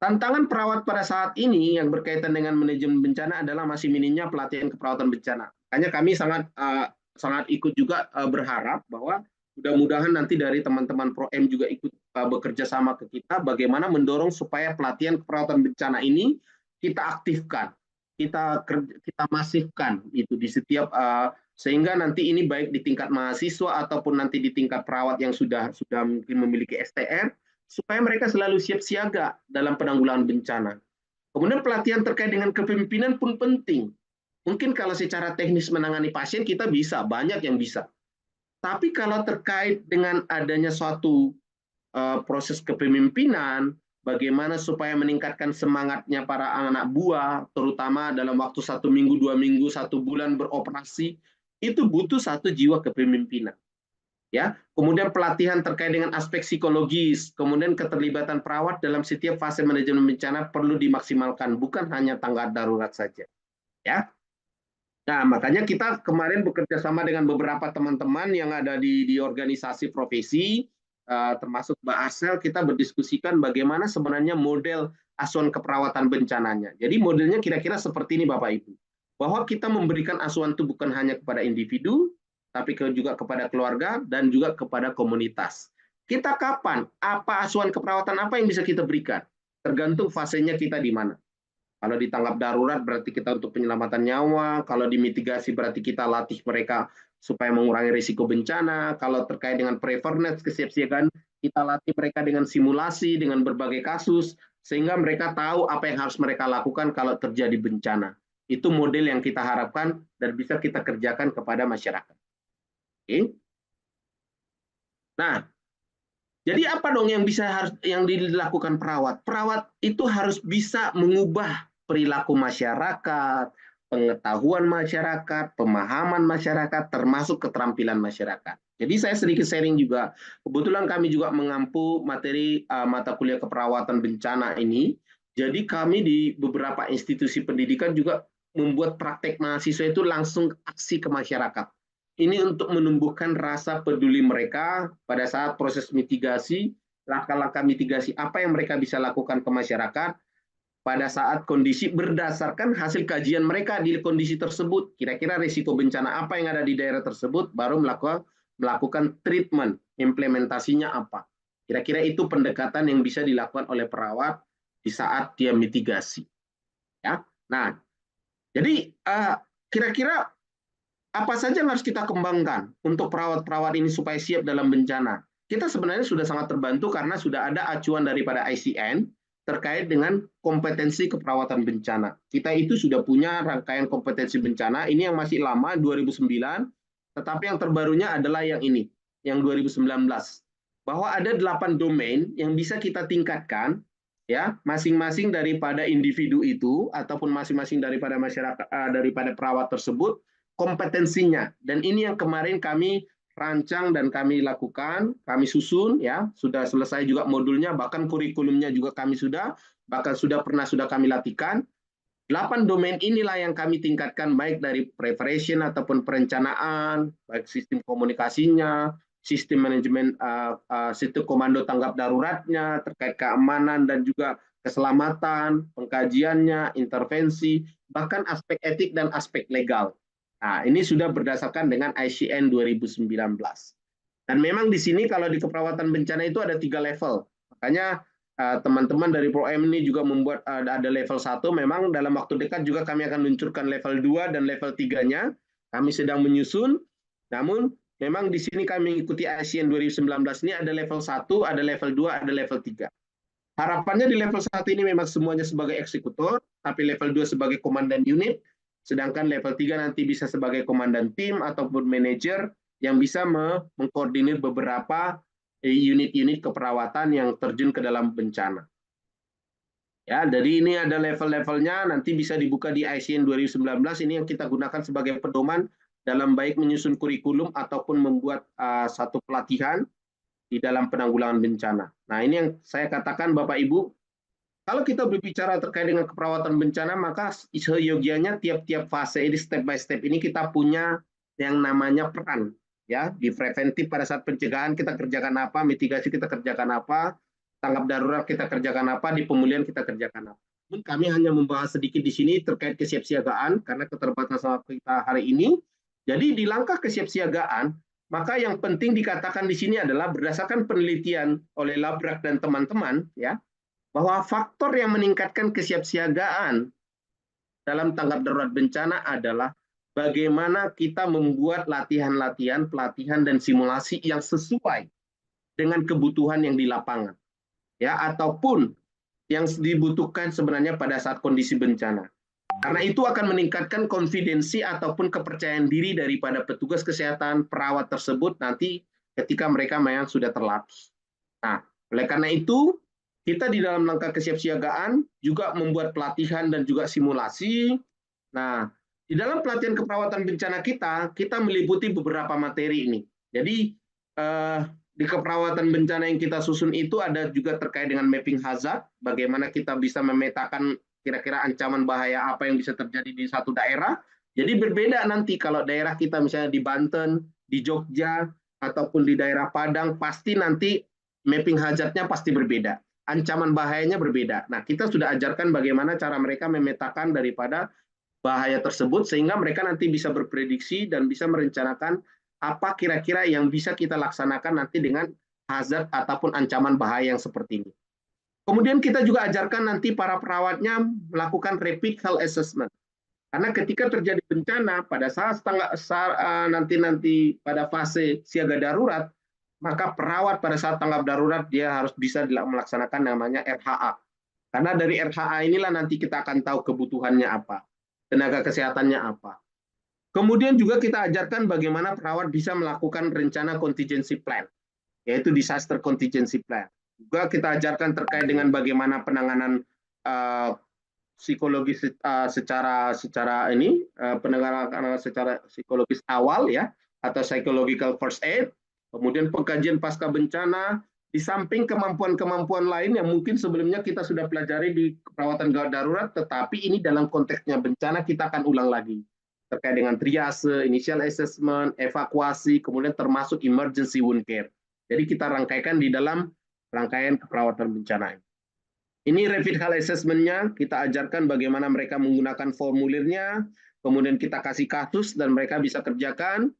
Tantangan perawat pada saat ini yang berkaitan dengan manajemen bencana adalah masih minimnya pelatihan keperawatan bencana. Makanya kami sangat ikut juga berharap bahwa mudah-mudahan nanti dari teman-teman Pro-M juga ikut bekerja sama ke kita bagaimana mendorong supaya pelatihan keperawatan bencana ini kita aktifkan, kita masifkan itu di setiap sehingga nanti ini baik di tingkat mahasiswa ataupun nanti di tingkat perawat yang sudah mungkin memiliki STR supaya mereka selalu siap siaga dalam penanggulangan bencana. Kemudian pelatihan terkait dengan kepemimpinan pun penting. Mungkin kalau secara teknis menangani pasien kita bisa, banyak yang bisa. Tapi kalau terkait dengan adanya suatu proses kepemimpinan, bagaimana supaya meningkatkan semangatnya para anak buah, terutama dalam waktu 1 minggu, 2 minggu, 1 bulan beroperasi, itu butuh satu jiwa kepemimpinan. Ya, kemudian pelatihan terkait dengan aspek psikologis, kemudian keterlibatan perawat dalam setiap fase manajemen bencana perlu dimaksimalkan, bukan hanya tanggap darurat saja. Ya, nah makanya kita kemarin bekerja sama dengan beberapa teman-teman yang ada di organisasi profesi, termasuk Mbak Asel, kita berdiskusikan bagaimana sebenarnya model asuhan keperawatan bencananya. Jadi modelnya kira-kira seperti ini Bapak Ibu, bahwa kita memberikan asuhan itu bukan hanya kepada individu, tapi juga kepada keluarga dan juga kepada komunitas. Kita kapan? Apa asuhan keperawatan apa yang bisa kita berikan? Tergantung fasenya kita di mana. Kalau ditanggap darurat berarti kita untuk penyelamatan nyawa, kalau dimitigasi berarti kita latih mereka supaya mengurangi risiko bencana, kalau terkait dengan preparedness, kesiapsiagaan, kita latih mereka dengan simulasi, dengan berbagai kasus, sehingga mereka tahu apa yang harus mereka lakukan kalau terjadi bencana. Itu model yang kita harapkan dan bisa kita kerjakan kepada masyarakat. Oke. Nah, jadi apa dong yang dilakukan perawat? Perawat itu harus bisa mengubah perilaku masyarakat, pengetahuan masyarakat, pemahaman masyarakat, termasuk keterampilan masyarakat. Jadi saya sedikit sharing juga. Kebetulan kami juga mengampu materi mata kuliah keperawatan bencana ini. Jadi kami di beberapa institusi pendidikan juga membuat praktek mahasiswa itu langsung aksi ke masyarakat. Ini untuk menumbuhkan rasa peduli mereka pada saat proses mitigasi, langkah-langkah mitigasi apa yang mereka bisa lakukan ke masyarakat pada saat kondisi berdasarkan hasil kajian mereka di kondisi tersebut. Kira-kira risiko bencana apa yang ada di daerah tersebut, baru melakukan treatment, implementasinya apa. Kira-kira itu pendekatan yang bisa dilakukan oleh perawat di saat dia mitigasi. Ya, nah, jadi kira-kira apa saja yang harus kita kembangkan untuk perawat-perawat ini supaya siap dalam bencana? Kita sebenarnya sudah sangat terbantu karena sudah ada acuan daripada ICN terkait dengan kompetensi keperawatan bencana. Kita itu sudah punya rangkaian kompetensi bencana, ini yang masih lama, 2009, tetapi yang terbarunya adalah yang ini, yang 2019. Bahwa ada 8 domain yang bisa kita tingkatkan, ya, masing-masing daripada individu itu, ataupun masing-masing daripada masyarakat, daripada perawat tersebut, kompetensinya. Dan ini yang kemarin kami rancang dan kami lakukan, kami susun, ya, sudah selesai juga modulnya, bahkan kurikulumnya juga kami bahkan sudah kami latihkan. 8 domain inilah yang kami tingkatkan baik dari preparation ataupun perencanaan, baik sistem komunikasinya, sistem manajemen, sistem komando tanggap daruratnya, terkait keamanan dan juga keselamatan, pengkajiannya, intervensi, bahkan aspek etik dan aspek legal. Nah, ini sudah berdasarkan dengan ICN 2019. Dan memang di sini kalau di keperawatan bencana itu ada 3 level. Makanya teman-teman dari Pro-M ini juga membuat ada level 1. Memang dalam waktu dekat juga kami akan luncurkan level 2 dan level 3-nya. Kami sedang menyusun. Namun memang di sini kami mengikuti ICN 2019 ini ada level 1, ada level 2, ada level 3. Harapannya di level 1 ini memang semuanya sebagai eksekutor, tapi level 2 sebagai komandan unit, sedangkan level 3 nanti bisa sebagai komandan tim ataupun manajer yang bisa mengkoordinir beberapa unit-unit keperawatan yang terjun ke dalam bencana. Ya, jadi ini ada level-levelnya, nanti bisa dibuka di ICN 2019, ini yang kita gunakan sebagai pedoman dalam baik menyusun kurikulum ataupun membuat satu pelatihan di dalam penanggulangan bencana. Nah, ini yang saya katakan Bapak Ibu, kalau kita berbicara terkait dengan keperawatan bencana, maka seyogianya tiap-tiap fase ini, step by step ini kita punya yang namanya peran. Ya, di preventif pada saat pencegahan kita kerjakan apa, mitigasi kita kerjakan apa, tanggap darurat kita kerjakan apa, di pemulihan kita kerjakan apa. Kami hanya membahas sedikit di sini terkait kesiapsiagaan karena keterbatasan waktu kita hari ini. Jadi di langkah kesiapsiagaan, maka yang penting dikatakan di sini adalah berdasarkan penelitian oleh Labrak dan teman-teman, ya, bahwa faktor yang meningkatkan kesiapsiagaan dalam tanggap darurat bencana adalah bagaimana kita membuat latihan-latihan, pelatihan dan simulasi yang sesuai dengan kebutuhan yang di lapangan, ya, ataupun yang dibutuhkan sebenarnya pada saat kondisi bencana. Karena itu akan meningkatkan konfidensi ataupun kepercayaan diri daripada petugas kesehatan, perawat tersebut nanti ketika mereka memang sudah terlatih. Nah, oleh karena itu, kita di dalam langkah kesiapsiagaan juga membuat pelatihan dan juga simulasi. Nah, di dalam pelatihan keperawatan bencana kita meliputi beberapa materi ini. Jadi, di keperawatan bencana yang kita susun itu ada juga terkait dengan mapping hazard, bagaimana kita bisa memetakan kira-kira ancaman bahaya apa yang bisa terjadi di satu daerah. Jadi berbeda nanti kalau daerah kita misalnya di Banten, di Jogja, ataupun di daerah Padang, pasti nanti mapping hazard-nya pasti berbeda. Ancaman bahayanya berbeda. Nah, kita sudah ajarkan bagaimana cara mereka memetakan daripada bahaya tersebut, sehingga mereka nanti bisa berprediksi dan bisa merencanakan apa kira-kira yang bisa kita laksanakan nanti dengan hazard ataupun ancaman bahaya yang seperti ini. Kemudian kita juga ajarkan nanti para perawatnya melakukan rapid health assessment. Karena ketika terjadi bencana pada saat nanti pada fase siaga darurat, maka perawat pada saat tanggap darurat dia harus bisa melaksanakan namanya RHA. Karena dari RHA inilah nanti kita akan tahu kebutuhannya apa, tenaga kesehatannya apa. Kemudian juga kita ajarkan bagaimana perawat bisa melakukan rencana contingency plan, yaitu disaster contingency plan. Juga kita ajarkan terkait dengan bagaimana penanganan psikologis secara penanganan secara psikologis awal, ya, atau psychological first aid. Kemudian pengkajian pasca bencana, di samping kemampuan-kemampuan lain yang mungkin sebelumnya kita sudah pelajari di perawatan gawat darurat, tetapi ini dalam konteksnya bencana kita akan ulang lagi. Terkait dengan triase, initial assessment, evakuasi, kemudian termasuk emergency wound care. Jadi kita rangkaikan di dalam rangkaian keperawatan bencana. Ini rapid health assessment-nya, kita ajarkan bagaimana mereka menggunakan formulirnya, kemudian kita kasih kasus dan mereka bisa kerjakan.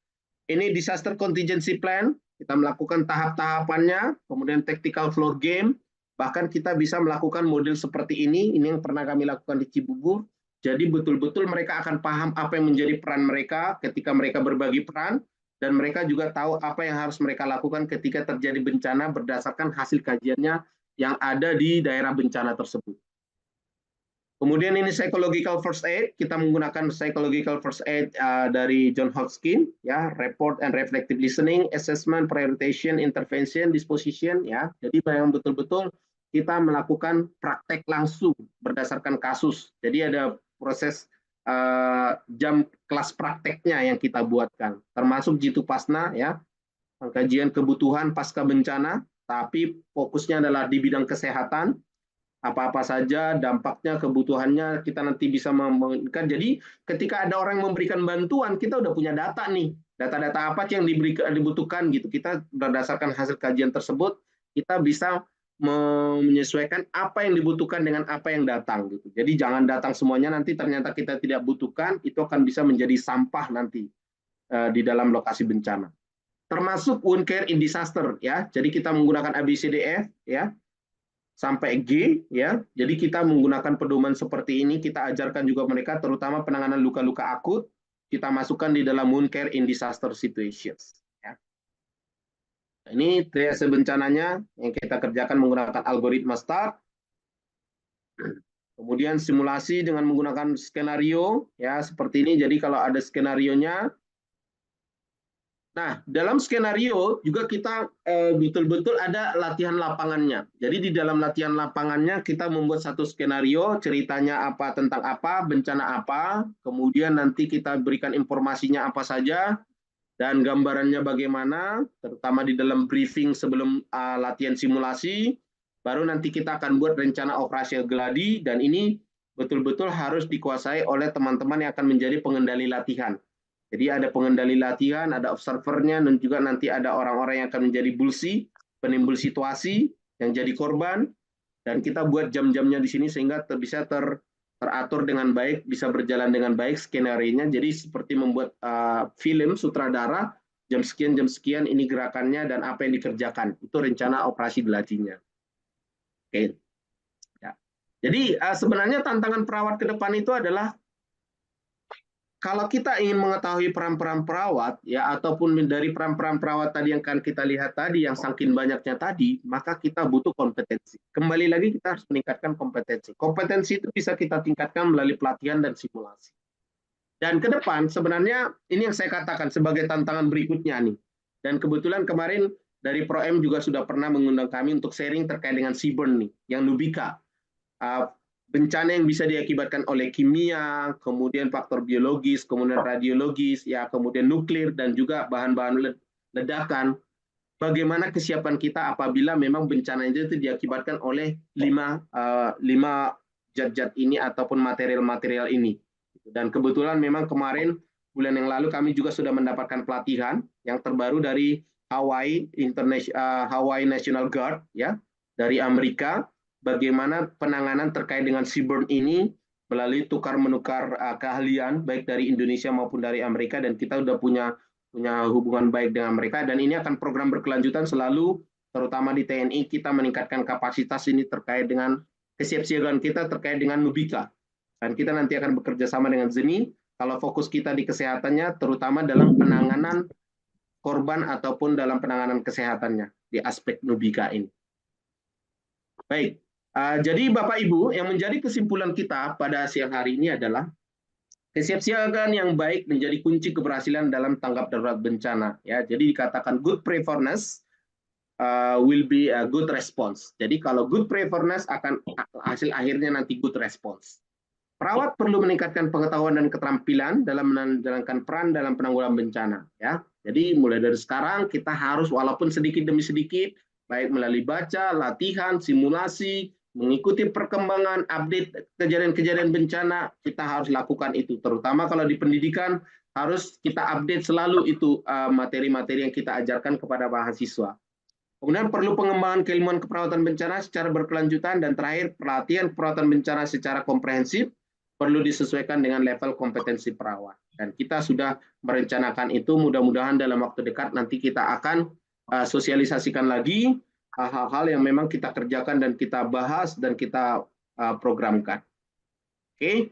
Ini disaster contingency plan, kita melakukan tahap-tahapannya, kemudian tactical floor game, bahkan kita bisa melakukan model seperti ini yang pernah kami lakukan di Cibubur. Jadi betul-betul mereka akan paham apa yang menjadi peran mereka ketika mereka berbagi peran, dan mereka juga tahu apa yang harus mereka lakukan ketika terjadi bencana berdasarkan hasil kajiannya yang ada di daerah bencana tersebut. Kemudian ini psychological first aid, kita menggunakan psychological first aid dari John Hopkins, ya, report and reflective listening, assessment, prioritization, intervention, disposition, ya. Jadi yang betul-betul kita melakukan praktek langsung berdasarkan kasus. Jadi ada proses jam kelas prakteknya yang kita buatkan, termasuk Jitu Pasna, ya, kajian kebutuhan pasca bencana, tapi fokusnya adalah di bidang kesehatan, apa-apa saja dampaknya, kebutuhannya, kita nanti bisa memberikan. Jadi ketika ada orang yang memberikan bantuan, kita udah punya data nih, data-data apa yang dibutuhkan gitu. Kita berdasarkan hasil kajian tersebut, kita bisa menyesuaikan apa yang dibutuhkan dengan apa yang datang gitu. Jadi jangan datang semuanya, nanti ternyata kita tidak butuhkan, itu akan bisa menjadi sampah nanti di dalam lokasi bencana. Termasuk wound care in disaster, ya. Jadi kita menggunakan ABCDF, ya, sampai G, ya. Jadi kita menggunakan pedoman seperti ini, kita ajarkan juga mereka terutama penanganan luka-luka akut, kita masukkan di dalam wound care in disaster situations. Ini triase bencananya yang kita kerjakan menggunakan algoritma STAR. Kemudian simulasi dengan menggunakan skenario, ya, seperti ini. Jadi kalau ada skenarionya. Nah, dalam skenario juga kita betul-betul ada latihan lapangannya. Jadi di dalam latihan lapangannya kita membuat satu skenario, ceritanya apa, tentang apa, bencana apa, kemudian nanti kita berikan informasinya apa saja, dan gambarannya bagaimana, terutama di dalam briefing sebelum latihan simulasi, baru nanti kita akan buat rencana operasi geladi, dan ini betul-betul harus dikuasai oleh teman-teman yang akan menjadi pengendali latihan. Jadi ada pengendali latihan, ada observernya, dan juga nanti ada orang-orang yang akan menjadi bulsi, penimbul situasi, yang jadi korban, dan kita buat jam-jamnya di sini sehingga bisa teratur dengan baik, bisa berjalan dengan baik skenario-nya. Jadi seperti membuat film sutradara, jam sekian ini gerakannya dan apa yang dikerjakan. Itu rencana operasi geladinya. Oke. Ya. Jadi sebenarnya tantangan perawat ke depan itu adalah kalau kita ingin mengetahui peran-peran perawat, ya, ataupun dari peran-peran perawat tadi yang kan kita lihat tadi, yang saking banyaknya tadi, maka kita butuh kompetensi. Kembali lagi kita harus meningkatkan kompetensi. Kompetensi itu bisa kita tingkatkan melalui pelatihan dan simulasi. Dan ke depan sebenarnya ini yang saya katakan sebagai tantangan berikutnya nih. Dan kebetulan kemarin dari Pro-M juga sudah pernah mengundang kami untuk sharing terkait dengan Seaborn nih, yang Nubika. Bencana yang bisa diakibatkan oleh kimia, kemudian faktor biologis, kemudian radiologis, ya, kemudian nuklir, dan juga bahan-bahan ledakan. Bagaimana kesiapan kita apabila memang bencana itu diakibatkan oleh lima zat-zat ini ataupun material-material ini. Dan kebetulan memang kemarin bulan yang lalu kami juga sudah mendapatkan pelatihan yang terbaru dari Hawaii National Guard, ya, dari Amerika. Bagaimana penanganan terkait dengan Seaborn ini melalui tukar-menukar keahlian baik dari Indonesia maupun dari Amerika, dan kita sudah punya hubungan baik dengan mereka, dan ini akan program berkelanjutan selalu, terutama di TNI kita meningkatkan kapasitas ini terkait dengan kesiapsiagaan kita terkait dengan Nubika, dan kita nanti akan bekerja sama dengan ZENI kalau fokus kita di kesehatannya, terutama dalam penanganan korban ataupun dalam penanganan kesehatannya di aspek Nubika ini. Baik. Jadi Bapak Ibu, yang menjadi kesimpulan kita pada siang hari ini adalah kesiapsiagaan yang baik menjadi kunci keberhasilan dalam tanggap darurat bencana. Ya, jadi dikatakan good preparedness will be a good response. Jadi kalau good preparedness akan hasil akhirnya nanti good response. Perawat perlu meningkatkan pengetahuan dan keterampilan dalam menjalankan peran dalam penanggulangan bencana. Ya, jadi mulai dari sekarang kita harus walaupun sedikit demi sedikit, baik melalui baca, latihan, simulasi, mengikuti perkembangan, update kejadian-kejadian bencana, kita harus lakukan itu. Terutama kalau di pendidikan, harus kita update selalu itu materi-materi yang kita ajarkan kepada mahasiswa. Kemudian perlu pengembangan keilmuan keperawatan bencana secara berkelanjutan, dan terakhir pelatihan keperawatan bencana secara komprehensif perlu disesuaikan dengan level kompetensi perawat. Dan kita sudah merencanakan itu, mudah-mudahan dalam waktu dekat nanti kita akan sosialisasikan lagi hal-hal yang memang kita kerjakan dan kita bahas dan kita programkan. Oke,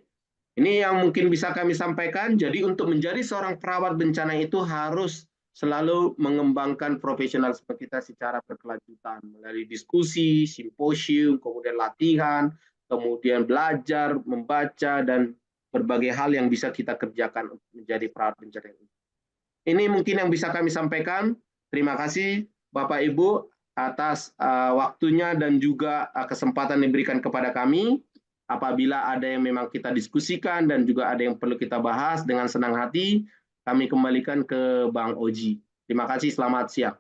ini yang mungkin bisa kami sampaikan. Jadi untuk menjadi seorang perawat bencana itu harus selalu mengembangkan profesional kita secara berkelanjutan melalui diskusi, simposium, kemudian latihan, kemudian belajar, membaca, dan berbagai hal yang bisa kita kerjakan untuk menjadi perawat bencana. Ini mungkin yang bisa kami sampaikan. Terima kasih Bapak Ibu atas waktunya dan juga kesempatan yang diberikan kepada kami. Apabila ada yang memang kita diskusikan dan juga ada yang perlu kita bahas, dengan senang hati kami kembalikan ke Bang Oji. Terima kasih, selamat siang.